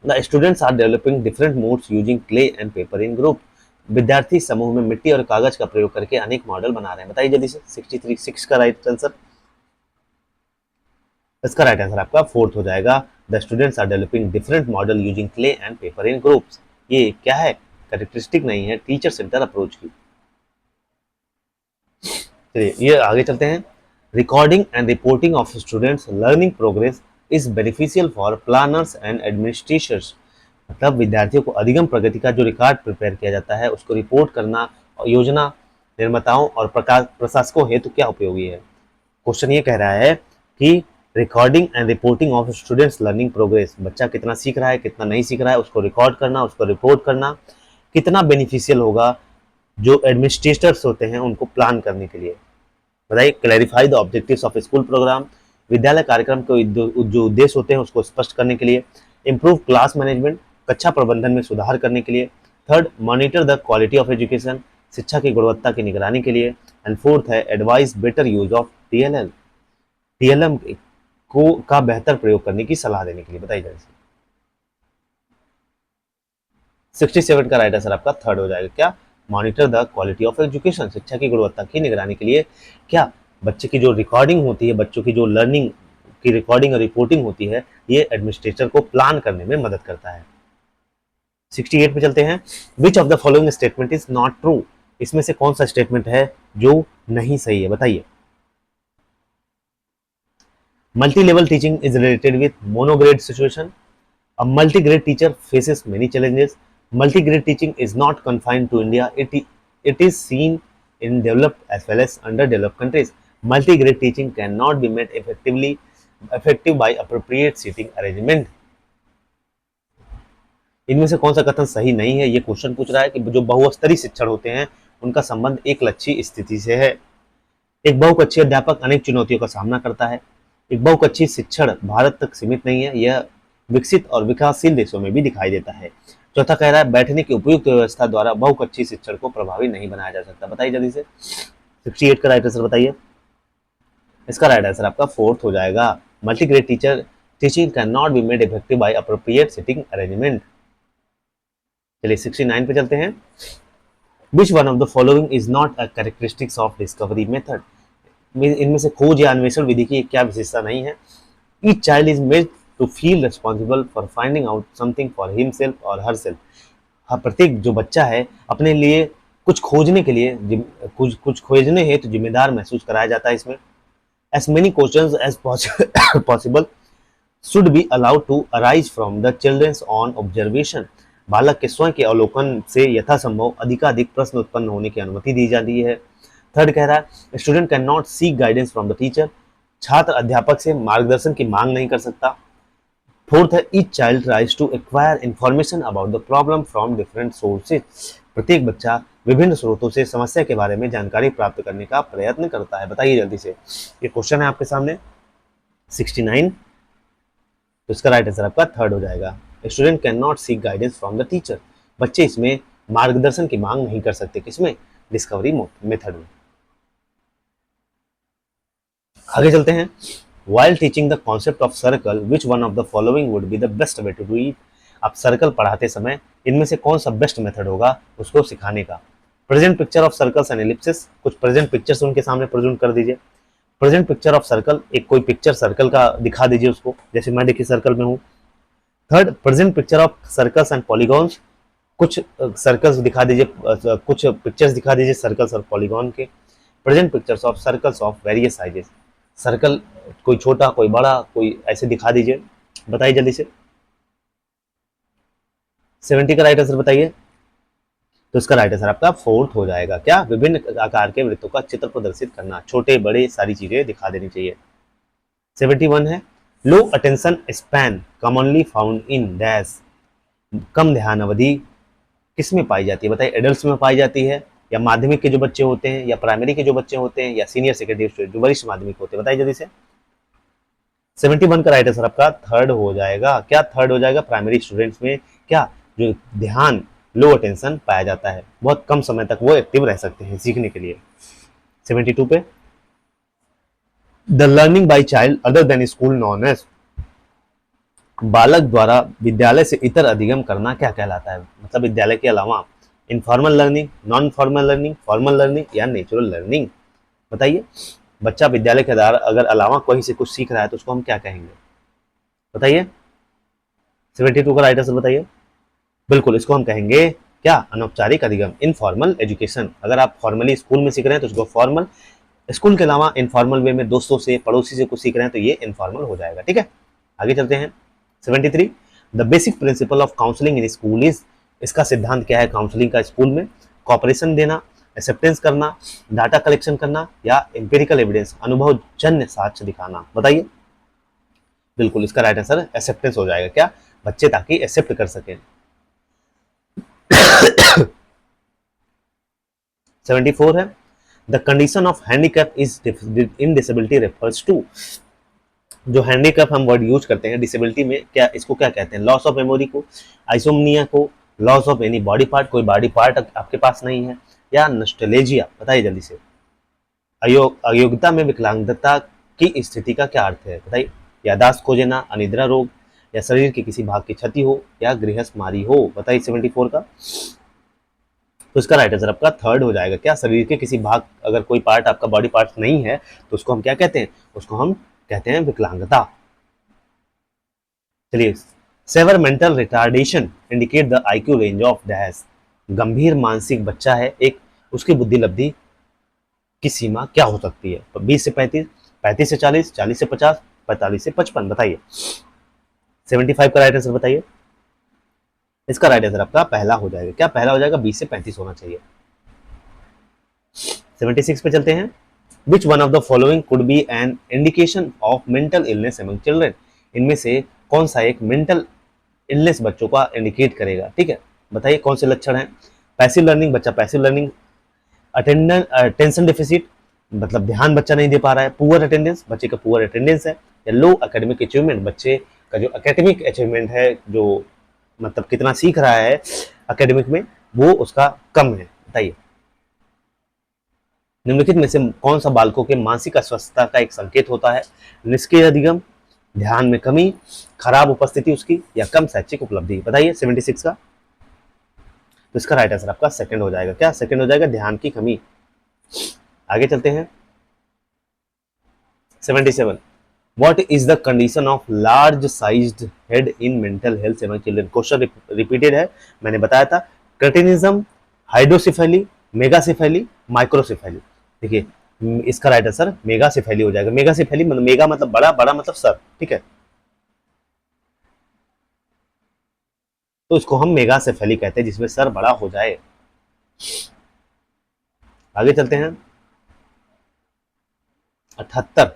A: the students are developing different modes using clay and paper in group, विद्यार्थी समूह में मिट्टी और कागज का प्रयोग करके अनेक मॉडल बना रहे हैं। बताइए जल्दी से। 63 6 का राइट आंसर, इसका राइट आंसर आपका फोर्थ हो जाएगा। The students are developing different model using clay and paper in groups. ये क्या है, कैरेक्टरिस्टिक नहीं है टीचर सेंटर अप्रोच की। चलिए ये आगे चलते हैं। Recording and reporting of students learning progress is beneficial for planners and administrators, मतलब विद्यार्थियों को अधिगम प्रगति का जो रिकॉर्ड प्रिपेयर किया जाता है उसको रिपोर्ट करना और योजना निर्माताओं और प्रशासकों हेतु क्या उपयोगी है। क्वेश्चन ये कह रहा है कि recording and reporting of students learning progress, बच्चा कितना सीख रहा है कितना नहीं सीख रहा है उसको रिकॉर्ड करना, उसको रिपोर्ट करना, कितना बेनिफिशियल होगा जो एडमिनिस्ट्रेटर्स होते हैं उनको प्लान करने के लिए। बताइए। Clarify the objectives of school programme, विद्यालय कार्यक्रम के जो उद्देश्य होते हैं उसको स्पष्ट करने के लिए। इम्प्रूव क्लास मैनेजमेंट, कक्षा प्रबंधन में सुधार करने के लिए। Third, monitor the quality of education, शिक्षा की गुणवत्ता की निगरानी के लिए। एंड फोर्थ है advice better use of TLL, TLM को का बेहतर प्रयोग करने की सलाह देने के लिए। बताइए जल्दी से। 67 का राइट आंसर आपका थर्ड हो जाएगा। क्या, monitor the quality of education, शिक्षा की गुणवत्ता की निगरानी के लिए। क्या, बच्चे की जो रिकॉर्डिंग होती है, बच्चों की जो लर्निंग की रिकॉर्डिंग और रिपोर्टिंग होती है, ये एडमिनिस्ट्रेटर को प्लान करने में मदद करता है। 68 पे चलते हैं। Which of the following statement is not true, इसमें से कौन सा स्टेटमेंट है जो नहीं सही है। बताइए। Multi level teaching is related with monograde situation, a multi-grade teacher faces many challenges. Multi-grade teaching is not confined to India. It is seen in developed as well as underdeveloped countries. Multi-grade teaching cannot be made effective by appropriate seating arrangement. इनमें से कौन सा कथन सही नहीं है। ये question पूछ रहा है कि जो बहुस्तरीय शिक्षण होते हैं उनका संबंध एक लक्ष्य स्थिति से है। एक बहुकक्षीय अध्यापक अनेक चुनौतियों का सामना करता है। एक बहुकक्षीय शिक्षण भारत तक सीमित नहीं है, यह विकसित और विकासशील देशों में भी दिखाई देता है। चौथा कह रहा है बैठने की उपयुक्त व्यवस्था द्वारा बहुकक्षीय शिक्षण को प्रभावी नहीं बनाया जा सकता। बताइए जल्दी से। 68 का राइट आंसर बताइए। इसका राइट आंसर आपका फोर्थ हो जाएगा। Multigrade teaching can not be made effective by appropriate sitting arrangement. चलिए 69 पे चलते हैं। Which one of the following is not a characteristics of discovery method, इनमें से खोज या अन्वेषण विधि की क्या विशेषता नहीं है। Each child is made to feel responsible for finding out something for himself or herself, हाँ प्रत्येक जो बच्चा है अपने लिए कुछ खोजने के लिए कुछ खोजने हेतु तो जिम्मेदार महसूस कराया जाता है इसमें। as many questions as possible should be allowed to arise from the children's own observation, बालक के स्वयं के अवलोकन से यथासंभव अधिकाधिक प्रश्न उत्पन्न होने की अनुमति दी जाती है। थर्ड कह रहा है student can not seek guidance from the teacher, छात्र अध्यापक से मार्गदर्शन की मांग नहीं कर सकता। फोर्थ है each child tries to acquire information about the problem from different sources, प्रत्येक बच्चा विभिन्न स्रोतों से समस्या के बारे में जानकारी प्राप्त करने का प्रयत्न करता है। बताइए जल्दी से। ये क्वेश्चन है आपके सामने 69, तो इसका राइट आंसर आपका थर्ड हो जाएगा। Student can not seek guidance from the teacher, बच्चे इसमें मार्गदर्शन की मांग नहीं कर सकते, किसमें, डिस्कवरी मेथड में। आगे चलते हैं। While teaching the concept of circle, which one of the following would be the best way to do it? आप सर्कल पढ़ाते समय इनमें से कौन सा बेस्ट मेथड होगा उसको सिखाने का। Present picture of circles and Ellipsis, कुछ प्रेजेंट पिक्चर्स उनके सामने प्रेजेंट कर दीजिए। प्रेजेंट पिक्चर ऑफ सर्कल, एक कोई पिक्चर सर्कल का दिखा दीजिए उसको, जैसे मैं देखिए सर्कल में हूँ। Third, present picture of circles and polygons, कुछ सर्कल्स दिखा दीजिए, कुछ पिक्चर्स दिखा दीजिए सर्कल्स और पॉलीगॉन के। Present pictures of circles of various sizes, circle कोई छोटा कोई बड़ा कोई ऐसे दिखा दीजिए। बताइए जल्दी से। 70 का राइट आंसर बताइए। तो इसका राइट आंसर आपका फोर्थ हो जाएगा। क्या, विभिन्न आकार के वृत्तों का चित्र प्रदर्शित करना, छोटे बड़े सारी चीजें दिखा देनी चाहिए। 71 है low attention span commonly found in dash, कम ध्यान अवधि किसमें पाई जाती है। बताइए, एडल्ट्स में पाई जाती है या माध्यमिक के जो बच्चे होते हैं या प्राइमरी के जो बच्चे होते हैं या सीनियर सेकेंडरी स्टूडेंट जो वरिष्ठ माध्यमिक होते हैं। बताइए जल्दी से। 71 का राइट आंसर आपका थर्ड हो जाएगा। क्या थर्ड हो जाएगा, प्राइमरी स्टूडेंट्स में। क्या, जो ध्यान लो अटेंशन पाया जाता है, बहुत कम समय तक वो एक्टिव रह सकते हैं सीखने के लिए। 72 पे, the learning by child other than school known as, बालक द्वारा विद्यालय से इतर अधिगम करना क्या कहलाता है? मतलब विद्यालय के अलावा informal learning, non formal learning, formal learning या नेचुरल लर्निंग? बताइए, बच्चा विद्यालय के आधार अगर अलावा कहीं से कुछ सीख रहा है तो उसको हम क्या कहेंगे? बताइए, 72 का राइट आंसर बताइए। बिल्कुल, इसको हम कहेंगे क्या? अनौपचारिक अधिगम, इनफॉर्मल एजुकेशन। अगर आप फॉर्मली स्कूल में सीख रहे हैं तो उसको फॉर्मल, स्कूल के अलावा इनफॉर्मल वे में दोस्तों से, पड़ोसी से कुछ सीख रहे हैं तो ये इनफॉर्मल हो जाएगा। ठीक है, आगे चलते हैं। 73, the basic principle of counselling in school is, इसका सिद्धांत क्या है काउंसलिंग का स्कूल में? कॉपरेशन देना, एक्सेप्टेंस करना, डाटा कलेक्शन करना या एम्पिरिकल एविडेंस, अनुभव जन्य साक्ष्य दिखाना? बताइए। बिल्कुल, इसका राइट आंसर एक्सेप्टेंस हो जाएगा। क्या? बच्चे ताकि एक्सेप्ट कर सकें। 74 है, the condition of handicap is in disability refers to, जो हैंडीकैप हम वर्ड यूज करते हैं डिसेबिलिटी में, क्या इसको क्या कहते हैं? लॉस ऑफ मेमोरी को, आइसोमनिया को, loss of any body part, कोई बॉडी पार्ट आपके पास नहीं है, या नॉस्टैल्जिया? बताइए जल्दी से। अयोग्यता में विकलांगता की स्थिति का क्या अर्थ है? बताइए। यादाश्त खो जाना, अनिद्रा रोग, या शरीर के किसी भाग की क्षति हो, या गृहस्मारी हो? बताइए 74 का। तो इसका राइट आंसर आपका थर्ड हो जाएगा। क्या? शरीर के किसी भाग, अगर कोई पार्ट आपका बॉडी पार्ट नहीं है तो उसको हम क्या कहते हैं? उसको हम कहते हैं विकलांगता। चलिए, severe mental retardation indicate the IQ range of dash, गंभीर मानसिक बच्चा है एक, उसकी बुद्धि लब्धि की सीमा क्या हो सकती है? तो 20 से 35, 35 से 40, 40 से 50, 45 से 55? बताइए। 75 का राइट आंसर बताइए। इसका राइट आंसर आपका पहला हो जाएगा। क्या पहला हो जाएगा? 20 से 35 होना चाहिए। 76 पे चलते हैं। Which one of the following could be an indication of mental illness among children, इनमें से कौन सा एक मेंटल इलनेस बच्चों का इंडिकेट करेगा? ठीक है, बताइए कौन से लक्षण हैं? पैसिव लर्निंग, बच्चा passive learning, attendance tension deficit, मतलब ध्यान बच्चा नहीं दे पा रहा है, पुअर अटेंडेंस, बच्चे का पुअर अटेंडेंस है, या लो एकेडमिक अचीवमेंट, बच्चे का जो एकेडमिक अचीवमेंट है, जो मतलब कितना सीख रहा है एकेडमिक में, वो उसका कम है? बताइए। निम्नलिखित में से कौन सा बालकों के मानसिक अस्वस्थता का एक संकेत होता है? निष्क्रिय अधिगम, ध्यान में कमी, खराब उपस्थिति उसकी, या कम शैक्षिक उपलब्धि? बताइए 76 का। तो इसका राइट आंसर आपका सेकंड हो जाएगा। क्या सेकंड हो जाएगा? ध्यान की कमी। आगे चलते हैं। 77, what is the condition of large sized head in mental health among children? Question repeated है, मैंने बताया था। Cretinism, hydrocephaly, megacephaly, microcephaly? देखिए, इसका राइट आंसर मेगासिफेली हो जाएगा। मेगासिफेली मतलब मेगा मतलब बड़ा, बड़ा मतलब सर। ठीक है, तो इसको हम मेगासिफेली कहते हैं, जिसमें सर बड़ा हो जाए। आगे चलते हैं। 78,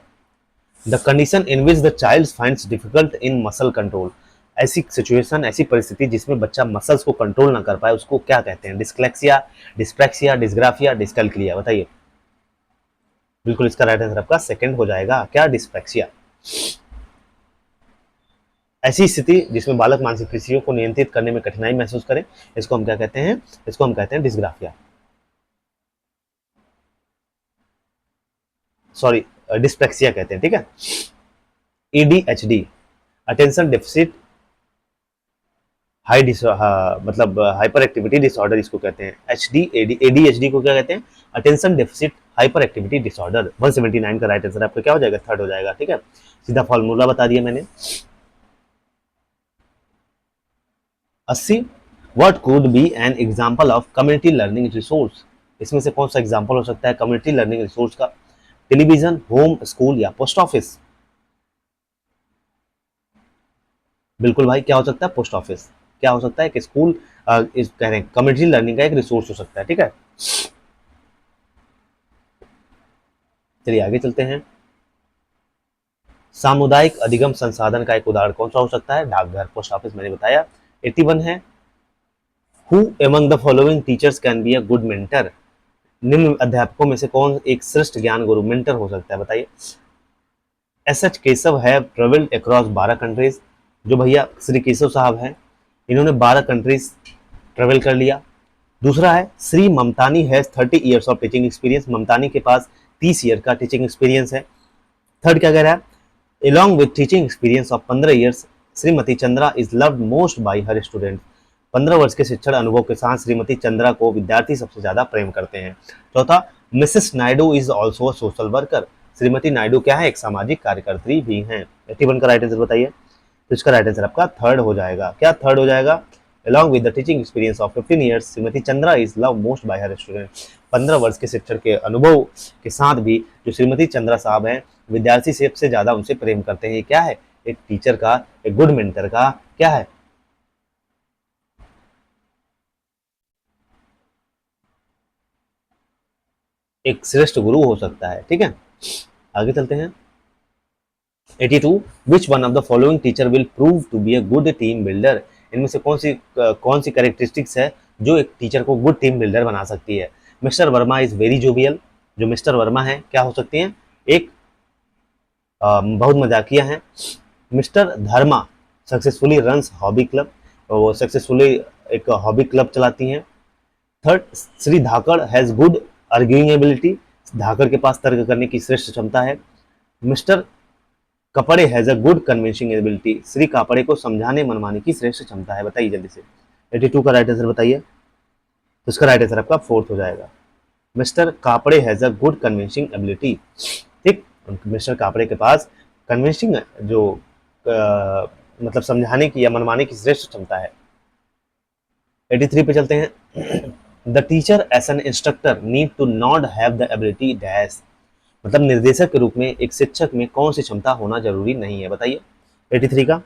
A: the condition in which the child finds difficult in muscle control, ऐसी सिचुएशन, ऐसी परिस्थिति जिसमें बच्चा मसल्स को कंट्रोल ना कर पाए, उसको क्या कहते हैं? डिस्क्लेक्सिया, डिस्प्रैक्सिया, डिस्ग्राफिया, डिस्कैल्कुलिया? बताइए। बिल्कुल, इसका राइट आंसर आपका सेकंड हो जाएगा। क्या? डिस्प्रैक्सिया। ऐसी स्थिति जिसमें बालक मानसिक स्थितियों को नियंत्रित करने में कठिनाई महसूस करे, इसको हम क्या कहते हैं? इसको हम कहते हैं डिस्ग्राफिया, सॉरी डिस्प्रैक्सिया कहते हैं। ठीक है, एडीएचडी, अटेंशन डेफिसिट मतलब हाइपर एक्टिविटी डिसऑर्डर इसको कहते हैं। एडीएचडी को क्या कहते हैं? Attention deficit hyper activity disorder. 179 का राइट आंसर आपका क्या हो जाएगा? थर्ड हो जाएगा। ठीक है, सीधा फॉर्मूला बता दिया मैंने। 80, what could B an example of community learning resource, इसमें से कौन सा एग्जांपल हो सकता है कम्युनिटी लर्निंग रिसोर्स का? टेलीविजन, होम स्कूल, या पोस्ट ऑफिस? बिल्कुल भाई, क्या हो सकता है? Post office. क्या हो सकता है कि स्कूल इस कह रहे हैं कम्युनिटी लर्निंग का एक रिसोर्स हो सकता है। ठीक है, चलिए आगे चलते हैं। सामुदायिक अधिगम संसाधन का एक उदाहरण कौन सा हो सकता है? डाकघर, पोस्ट ऑफिस, मैंने बताया। 81 है, who among the following teachers can be a good mentor, निम्न अध्यापकों में से कौन एक श्रेष्ठ ज्ञान गुरु मेंटर हो सकता है? बताइए। एस एच केशव है ट्रेवल्ड अक्रॉस 12 कंट्रीज, जो भैया श्री केशव साहब हैं, इन्होंने 12 कंट्रीज ट्रेवल कर लिया। दूसरा है Shri Mamtani has 30 years of teaching experience, Mamtani के पास 30 ईयर का टीचिंग एक्सपीरियंस है। थर्ड क्या कह रहा है, along with teaching experience of 15 years Shrimati Chandra is loved most by her students। 15 वर्ष के शिक्षण अनुभव के साथ श्रीमती चंद्रा को विद्यार्थी सबसे ज्यादा प्रेम करते हैं। चौथा, Mrs Naidu is also a social worker, Shrimati Naidu क्या है, एक सामाजिक कार्यकर्त्री भी हैं। 81 का राइट आंसर बताइए। तो इसका राइट आंसर आपका थर्ड हो जाएगा। क्या थर्ड हो जाएगा, along with the teaching experience of 15 years Shrimati Chandra is loved most by her students। 15 वर्ष के शिक्षण के अनुभव के साथ भी जो श्रीमती चंद्रा साहब हैं, विद्यार्थी सबसे ज्यादा उनसे प्रेम करते हैं। क्या है, एक टीचर का, एक गुड मेंटर का क्या है, एक श्रेष्ठ गुरु हो सकता है। ठीक है, आगे चलते हैं। 82 which one of the following teacher will prove to be a good team builder, इनमें से कौन सी कैरेक्टरिस्टिक्स है जो एक टीचर को गुड टीम बिल्डर बना सकती है। Mister Verma is very jovial, जो मिस्टर वर्मा है क्या हो सकती हैं, एक बहुत मजाकिया हैं। Mister Dharma successfully runs hobby club, वो सक्सेसफुली एक हॉबी क्लब चलाती हैं। Third, Shri Dhakad has good arguing ability, Dhakad के पास तर्क करने की श्रेष्ठ क्षमता है। Mister Kapde has a good convincing ability, Shri Kapde को समझाने मनवाने की श्रेष्ठ क्षमता है। बताइए जल्दी से। 82 का राइट आंसर बताइए। तो इसका राइट आंसर आपका फोर्थ हो जाएगा। Mister Kapde has a good convincing ability. ठीक, मिस्टर कापड़े के पास कन्विंसिंग जो मतलब समझाने की या मनवाने की श्रेष्ठ क्षमता है। 83 पे चलते हैं। The teacher as an instructor need to not have the ability dash, मतलब निर्देशक के रूप में एक शिक्षक में कौन सी क्षमता होना जरूरी नहीं है। बताइए 83 का।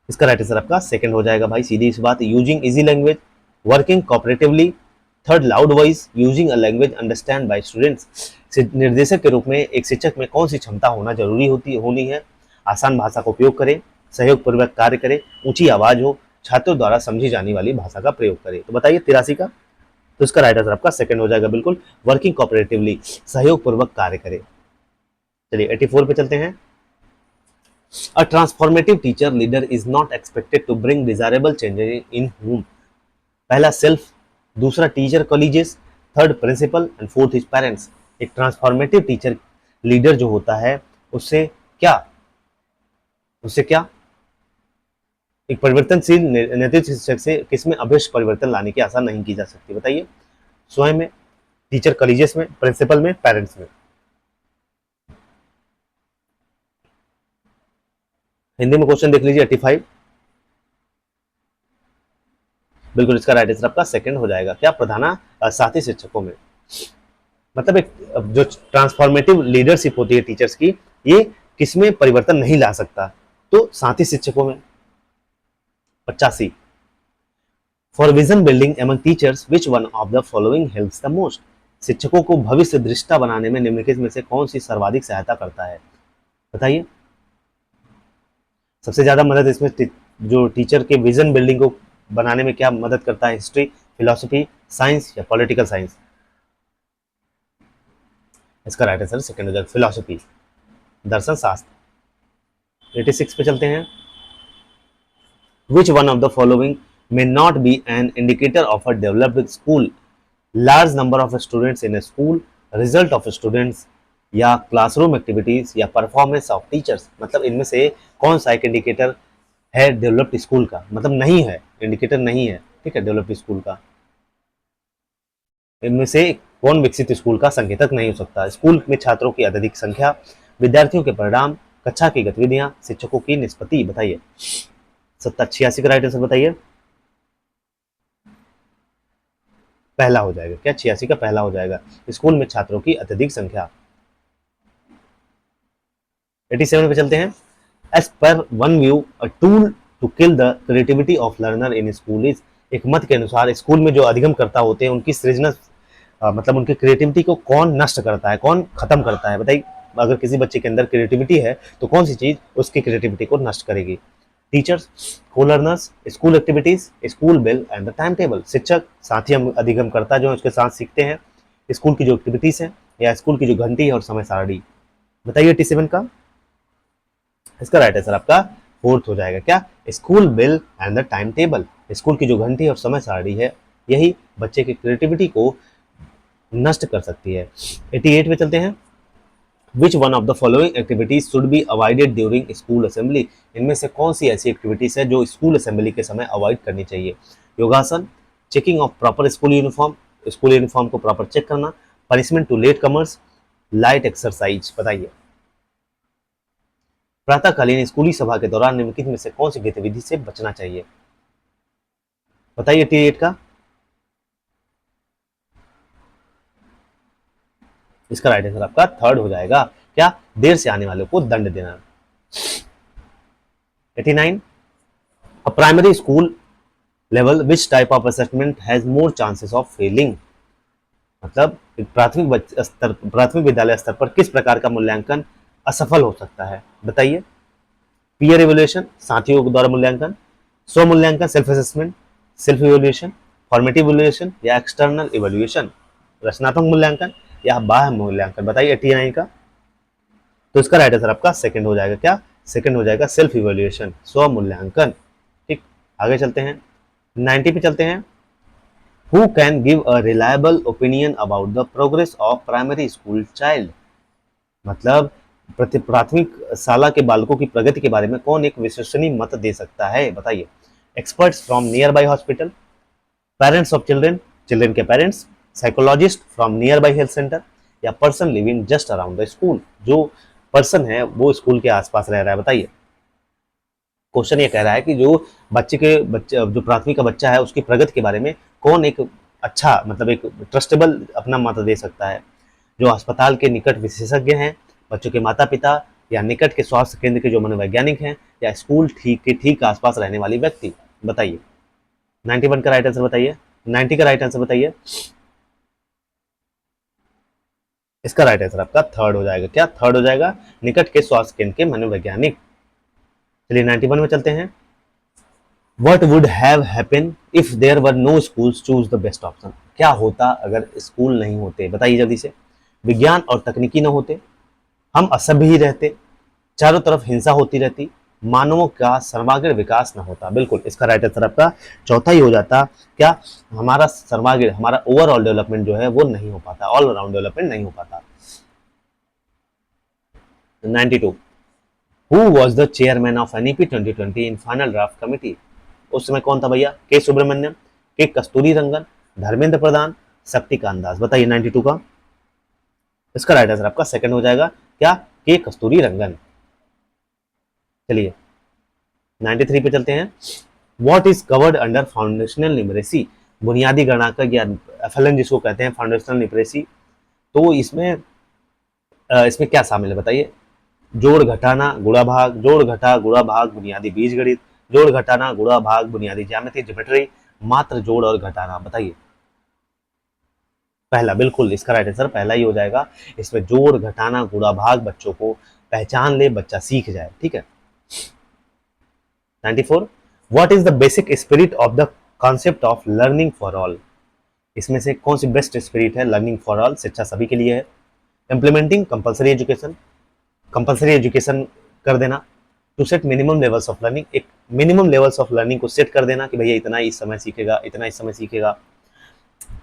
A: इसका राइट आंसर आपका सेकंड हो जाएगा भाई, सीधी इस बात। Using easy language, working cooperatively. Third, loud voice, using a language understand by students, निर्देशक के रूप में एक शिक्षक में कौन सी क्षमता होना जरूरी होनी है। आसान भाषा का उपयोग करें, सहयोग पूर्वक कार्य करें, ऊंची आवाज हो, छात्रों द्वारा समझी जाने वाली भाषा का प्रयोग करें। तो बताइए 83 का। तो इसका राइट आंसर आपका सेकंड हो जाएगा बिल्कुल, वर्किंग कोऑपरेटिवली, सहयोग पूर्वक कार्य करें। चलिए 84 पे चलते हैं। A transformative teacher leader is not expected to bring desirable changes in home. पहला सेल्फ, दूसरा teacher colleagues, third principal and fourth is parents. एक ट्रांसफॉर्मेटिव टीचर लीडर जो होता है उससे क्या, एक परिवर्तनशील नेतृत्व शिक्षक से किसमें अवश्य परिवर्तन लाने की आशा नहीं की जा सकती। बताइए, स्वयं में, टीचर कॉलेजेस में, प्रिंसिपल में, पेरेंट्स में। हिंदी में क्वेश्चन देख लीजिए 85। बिल्कुल इसका राइट आंसर आपका सेकंड हो जाएगा। क्या, प्रधाना साथी शिक्षकों में, मतलब एक जो ट्रांसफॉर्मेटिव लीडरशिप होती है टीचर्स की, ये किसमें परिवर्तन नहीं ला सकता, तो साथी शिक्षकों में। 85 for vision building among teachers which one of the following helps the most, शिक्षकों को भविष्य दृष्टा बनाने में निम्नलिखित में से कौन सी सर्वाधिक सहायता करता है। बताइए, सबसे ज्यादा मदद इसमें जो टीचर के विजन बिल्डिंग को बनाने में क्या मदद करता है, हिस्ट्री, फिलॉसफी, साइंस या पॉलिटिकल साइंस। इसका राइट आंसर सेकंड हो जाएगा, फिलॉसफी, दर्शन शास्त्र। 86 पे चलते हैं। Which one of the following may not be an indicator of a developed school, large number of students in a school, result of students या classroom activities या performance of teachers, मतलब इनमें से कौन सा एक इंडिकेटर है डेवलप्ड स्कूल का, मतलब नहीं है, इंडिकेटर नहीं है। ठीक है, डेवलप्ड स्कूल का, इनमें से कौन विकसित स्कूल का संकेतक नहीं हो सकता। स्कूल में छात्रों की अत्यधिक संख्या, विद्यार्थियों के परिणाम, कक्षा की गतिविधियां, शिक्षकों की निष्पत्ति। बताइए 86 का राइट आंसर बताइए। पहला हो जाएगा। क्या, 86 का पहला हो जाएगा, स्कूल में छात्रों की अत्यधिक संख्या। 87 पे चलते हैं। As per one view a tool to kill the creativity of learner in school is, एक मत के अनुसार स्कूल में जो अधिगमकर्ता होते हैं उनकी सृजनस मतलब उनकी क्रिएटिविटी को कौन नष्ट करता है, कौन खत्म करता है। बताइए, अगर किसी बच्चे के अंदर क्रिएटिविटी है तो कौन सी चीज उसकी क्रिएटिविटी को नष्ट करेगी। Teachers, co learners, school activities, school bell and the time table. शिक्षक, साथ ही हम अधिगमकर्ता जो है उसके साथ सीखते हैं, स्कूल की जो एक्टिविटीज है या स्कूल की जो घंटी है और समय सारणी। बताइए 87 का। इसका राइट आंसर आपका फोर्थ हो जाएगा। क्या, school bell and the time table. School की जो घंटी और समय सारणी है यही बच्चे की क्रिएटिविटी को नष्ट कर सकती है। 88 पे चलते हैं। Which one of the following activities should be avoided during school assembly. इनमें से कौन सी ऐसी एक्टिविटीज है जो स्कूल असेंबली के समय अवॉइड करनी चाहिए? योगासन, checking of proper school uniform को प्रॉपर चेक करना, punishment to late comers, light exercise. बताइए, प्रातःकालीन स्कूली सभा के दौरान निम्नलिखित में से कौन सी गतिविधि से बचना चाहिए? बताइए 88 का। इसका राइट आंसर आपका थर्ड हो जाएगा, क्या? देर से आने वालों को दंड देना। 89, a primary school level which type of assessment has more chances of Fehling. मतलब प्राथमिक विद्यालय स्तर पर किस प्रकार का मूल्यांकन असफल हो सकता है? बताइए, पीयर इवैल्यूएशन, साथियों के द्वारा मूल्यांकन, स्व मूल्यांकन self assessment, self evaluation, formative evaluation या एक्सटर्नल इवैल्यूएशन, रचनात्मक मूल्यांकन या बाह्य मूल्यांकन। बताइए 89 का। तो इसका राइट आंसर आपका सेकंड हो जाएगा, क्या? सेकंड हो जाएगा सेल्फ इवैल्यूएशन, स्व मूल्यांकन। ठीक, आगे चलते हैं, 90 पे चलते हैं। Who can give a reliable opinion about the progress of primary school child. मतलब प्राथमिक शाला के बालकों की प्रगति के बारे में कौन एक विश्वसनीय मत दे सकता है? बताइए, experts from nearby hospital, parents of children, children के parents, psychologist from nearby health centre या person living just around the school. जो पर्सन है वो स्कूल के आसपास रह रहा है। बताइए, क्वेश्चन ये कह रहा है कि बच्चे जो प्राथमिक का बच्चा है उसकी प्रगति के बारे में कौन एक अच्छा, मतलब एक ट्रस्टेबल अपना मत दे सकता है? जो अस्पताल के निकट विशेषज्ञ हैं, बच्चों के माता पिता, या निकट के स्वास्थ्य केंद्र के जो मनोवैज्ञानिक हैं, या स्कूल ठीक आसपास रहने वाली व्यक्ति। बताइए, 91 का राइट आंसर बताइए, 90 का राइट आंसर बताइए। इसका राइट आंसर आपका थर्ड हो जाएगा, क्या? थर्ड हो जाएगा, निकट के स्वास्थ्य केंद्र के मनोवैज्ञानिक। चलिए 91 में चलते हैं। What would have happened if there were no schools? Choose the best option। क्या होता अगर स्कूल नहीं होते? बताइए जल्दी से। विज्ञान और तकनीकी न होते, हम असभ्य ही रहते, चारों तरफ हिंसा होती रहती, मानवों का सर्वांगीण विकास न होता। बिल्कुल, इसका राइट आंसर आपका चौथा ही हो जाता, क्या? हमारा ओवरऑल डेवलपमेंट जो है वो नहीं हो पाता, ऑल अराउंड डेवलपमेंट नहीं हो पाता। 92, who was the chairman of NEP 2020 in final draft committee. उस समय कौन था भैया? के सुब्रमण्यम, के कस्तूरी रंगन, धर्मेंद्र प्रधान, शक्तिकांत दास। बताइए 92 का। इसका राइट आंसर आपका सेकंड हो जाएगा, क्या? के कस्तूरी रंगन। चलिए 93 पे चलते हैं। What is covered under foundational numeracy. बुनियादी गणनांक या एफएलएन जिसको कहते हैं, फाउंडेशनल न्यूमरेसी। तो इसमें क्या शामिल है? बताइए, जोड़ घटाना गुणा भाग, जोड़ घटा गुणा भाग बुनियादी बीजगणित, जोड़ घटाना गुणा भाग बुनियादी ज्योमेट्री, मात्र जोड़ और घटाना। बताइए, पहला, बिल्कुल इसका राइट आंसर पहला ही हो जाएगा। इसमें जोड़ घटाना गुणा भाग बच्चों को पहचान ले, बच्चा सीख जाए। ठीक है। 94, what is the basic spirit of the concept of learning for all. इसमें से कौन सी बेस्ट स्पिरिट है? लर्निंग फॉर ऑल, शिक्षा सभी के लिए है। इंप्लीमेंटिंग कंपल्सरी एजुकेशन कर देना। To set minimum levels of learning, एक मिनिमम लेवल्स ऑफ लर्निंग को सेट कर देना कि भैया इतना इस समय सीखेगा, इतना इस समय सीखेगा।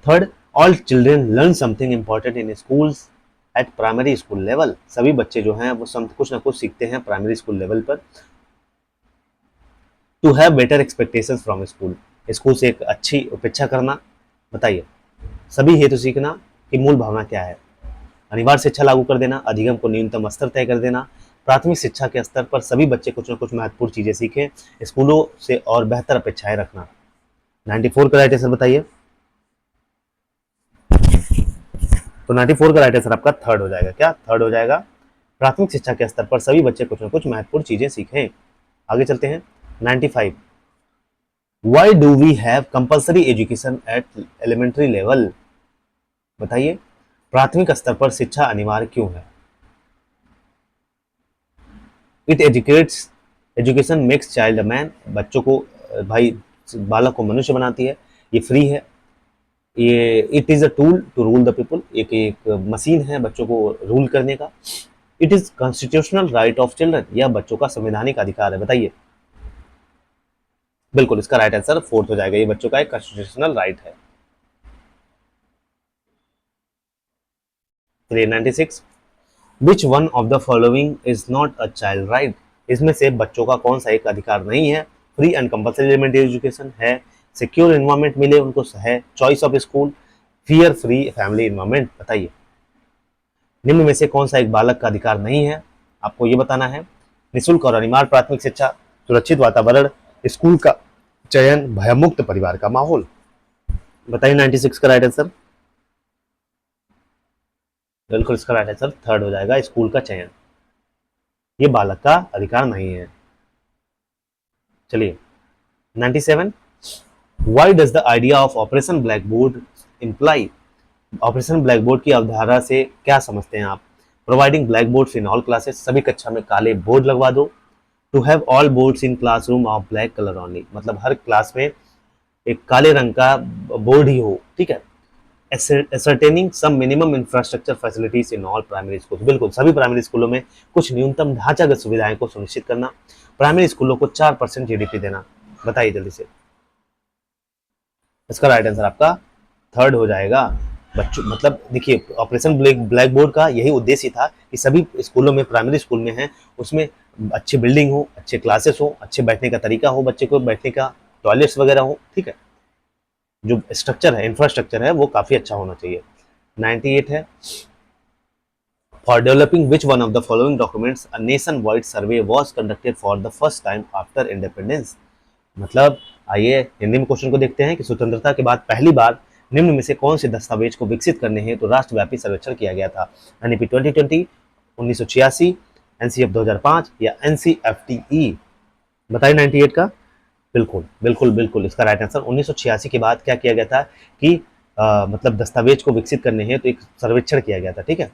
A: Third, all children learn something important in schools eight primary school level. सभी बच्चे जो हैं वो कुछ ना कुछ सीखते हैं प्राइमरी स्कूल लेवल पर। To have better expectations from school, school से एक अच्छी अपेक्षा करना। बताइए, सभी हेतु सीखना की मूल भावना क्या है? अनिवार्य शिक्षा लागू कर देना, अधिगम को न्यूनतम स्तर तय कर देना, प्राथमिक शिक्षा के स्तर पर सभी बच्चे कुछ न कुछ महत्वपूर्ण चीजें सीखें, स्कूलों से और बेहतर अपेक्षाएं रखना। 94 का राइट आंसर बताइए। तो 94 का राइट आंसर आपका थर्ड हो जाएगा, क्या? थर्ड हो जाएगा, प्राथमिक शिक्षा के स्तर पर सभी बच्चे कुछ न कुछ महत्वपूर्ण चीजें सीखें। आगे चलते हैं 95, why do we have compulsory education at elementary level. बताइए, प्राथमिक स्तर पर शिक्षा अनिवार्य क्यों है? It educates, education makes child a man, बच्चों को भाई बालक को मनुष्य बनाती है, ये फ्री है, ये it is a tool to rule the people, एक मशीन है बच्चों को रूल करने का। It is constitutional right of children, यह बच्चों का संवैधानिक अधिकार है। बताइए, बिल्कुल इसका राइट आंसर फोर्थ हो जाएगा, ये बच्चों का एक कॉन्स्टिट्यूशनल राइट है। चलिए 96, विच one of the following is not a child right, इसमें से बच्चों का कौन सा एक अधिकार नहीं है? Free and compulsory elementary education है, सिक्योर एनवायरमेंट मिले उनको है, choice of school, fear free family environment, बताइए निम्न में से कौन सा एक बालक का अधिकार नहीं है? आपको ये बताना है। निःशुल्क और अनिवार्य प्राथमिक शिक्षा, सुरक्षित वातावरण, स्कूल का चयन, भयमुक्त परिवार का माहौल, बताइए 96 का राइट आंसर। बिल्कुल इसका राइट आंसर थर्ड हो जाएगा, स्कूल का चयन, ये बालक का अधिकार नहीं है। चलिए 97, why does the idea of operation blackboard imply, operation blackboard की अवधारणा से क्या समझते हैं आप? Providing blackboards in all classes, सभी कक्षा में काले बोर्ड लगवा दो। To have all boards in classroom of black colour only, मतलब हर क्लास में एक काले रंग का बोर्ड ही हो, ठीक है। ascertaining some minimum infrastructure facilities in all primary schools, बिल्कुल सभी प्राइमरी स्कूलों में कुछ न्यूनतम ढांचागत सुविधाएं को सुनिश्चित करना। प्राइमरी स्कूलों को 4% जीडीपी देना, बताइए जल्दी से। इसका राइट आंसर आपका थर्ड हो जाएगा। बच्चों मतलब देखिए ऑपरेशन ब्लैक बोर्ड का यही उद्देश्य था कि सभी स्कूलों में, प्राइमरी स्कूल में है, उसमें अच्छी बिल्डिंग हो, अच्छे क्लासेस हो, अच्छे बैठने का तरीका हो, बच्चे को बैठने का टॉयलेट्स वगैरह हो, ठीक है। जो स्ट्रक्चर है, इंफ्रास्ट्रक्चर है, वो काफी अच्छा होना चाहिए। 98 है, for developing which one of the following documents a nation wide survey was conducted for the first time after independence, मतलब आइए हिंदी में क्वेश्चन को देखते हैं कि स्वतंत्रता के बाद पहली बार निम्न में से कौन से दस्तावेज को विकसित करने हैं तो राष्ट्रव्यापी सर्वेक्षण किया गया था? एनईपी 2020, 1986, एनसीएफ 2005 या एनसीएफटीई, बताइए 98 का। बिल्कुल बिल्कुल बिल्कुल इसका राइट आंसर 1986 के बाद क्या किया गया था कि मतलब दस्तावेज को विकसित करने हैं तो एक सर्वेक्षण किया गया था, ठीक है।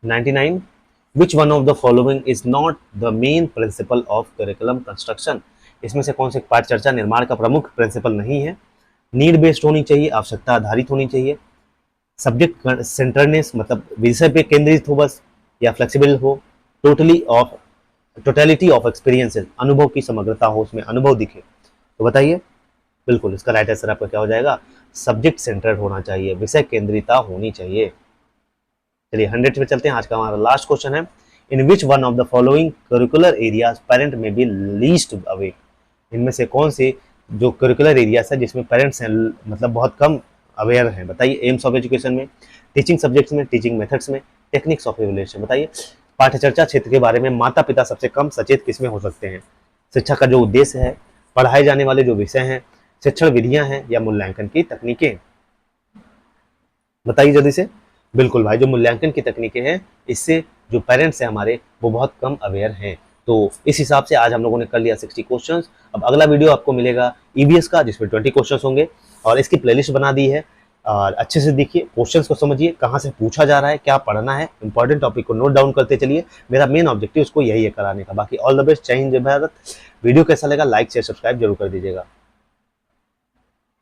A: 99, विच one of the following is not the main principle of curriculum construction, इसमें से कौन से पाठ चर्चा निर्माण का प्रमुख प्रिंसिपल नहीं है? नीड बेस्ड होनी चाहिए, आवश्यकता आधारित होनी चाहिए, सब्जेक्ट सेंटरनेस मतलब विषय पे केंद्रित हो बस, या फ्लेक्सिबल हो, टोटलिटी ऑफ एक्सपीरियंसेस अनुभव की समग्रता हो, उसमें अनुभव दिखे, तो बताइए। बिल्कुल इसका राइट आंसर आपका क्या हो जाएगा? सब्जेक्ट सेंटर्ड होना चाहिए, विषय केंद्रिता होनी चाहिए। चलिए 100 पे चलते हैं, आज का हमारा लास्ट क्वेश्चन है, in which one of the following curricular areas parent may be least aware, इनमें से कौन से जो करिकुलर एरियाज है जिसमें पेरेंट्स हैं मतलब बहुत कम अवेयर हैं, बताइए। एम्स ऑफ एजुकेशन में, टीचिंग सब्जेक्ट्स में, टीचिंग मेथड्स में, टेक्निक्स ऑफ एवल्यूएशन, बताइए। पाठ्यचर्चा क्षेत्र के बारे में माता पिता सबसे कम सचेत किसमें हो सकते हैं? शिक्षा का जो उद्देश्य है, पढ़ाए जाने वाले जो विषय हैं, शिक्षण विधियां हैं या मूल्यांकन की तकनीकें, बताइए जल्दी से। बिल्कुल भाई, जो मूल्यांकन की तकनीकें हैं इससे जो पेरेंट्स हैं हमारे वो बहुत कम अवेयर हैं। तो इस हिसाब से आज हम लोगों ने कर लिया 60 क्वेश्चंस। अब अगला वीडियो आपको मिलेगा ईवीएस का जिसमें 20 क्वेश्चंस होंगे और इसकी प्लेलिस्ट बना दी है, और अच्छे से देखिए, क्वेश्चंस को समझिए, कहाँ से पूछा जा रहा है, क्या पढ़ना है, इंपॉर्टेंट टॉपिक को नोट डाउन करते चलिए। मेरा मेन ऑब्जेक्टिव उसको यही है कराने का। बाकी ऑल द बेस्ट, जय हिंद जय भारत। वीडियो कैसा लगा लाइक शेयर सब्सक्राइब जरूर कर दीजिएगा।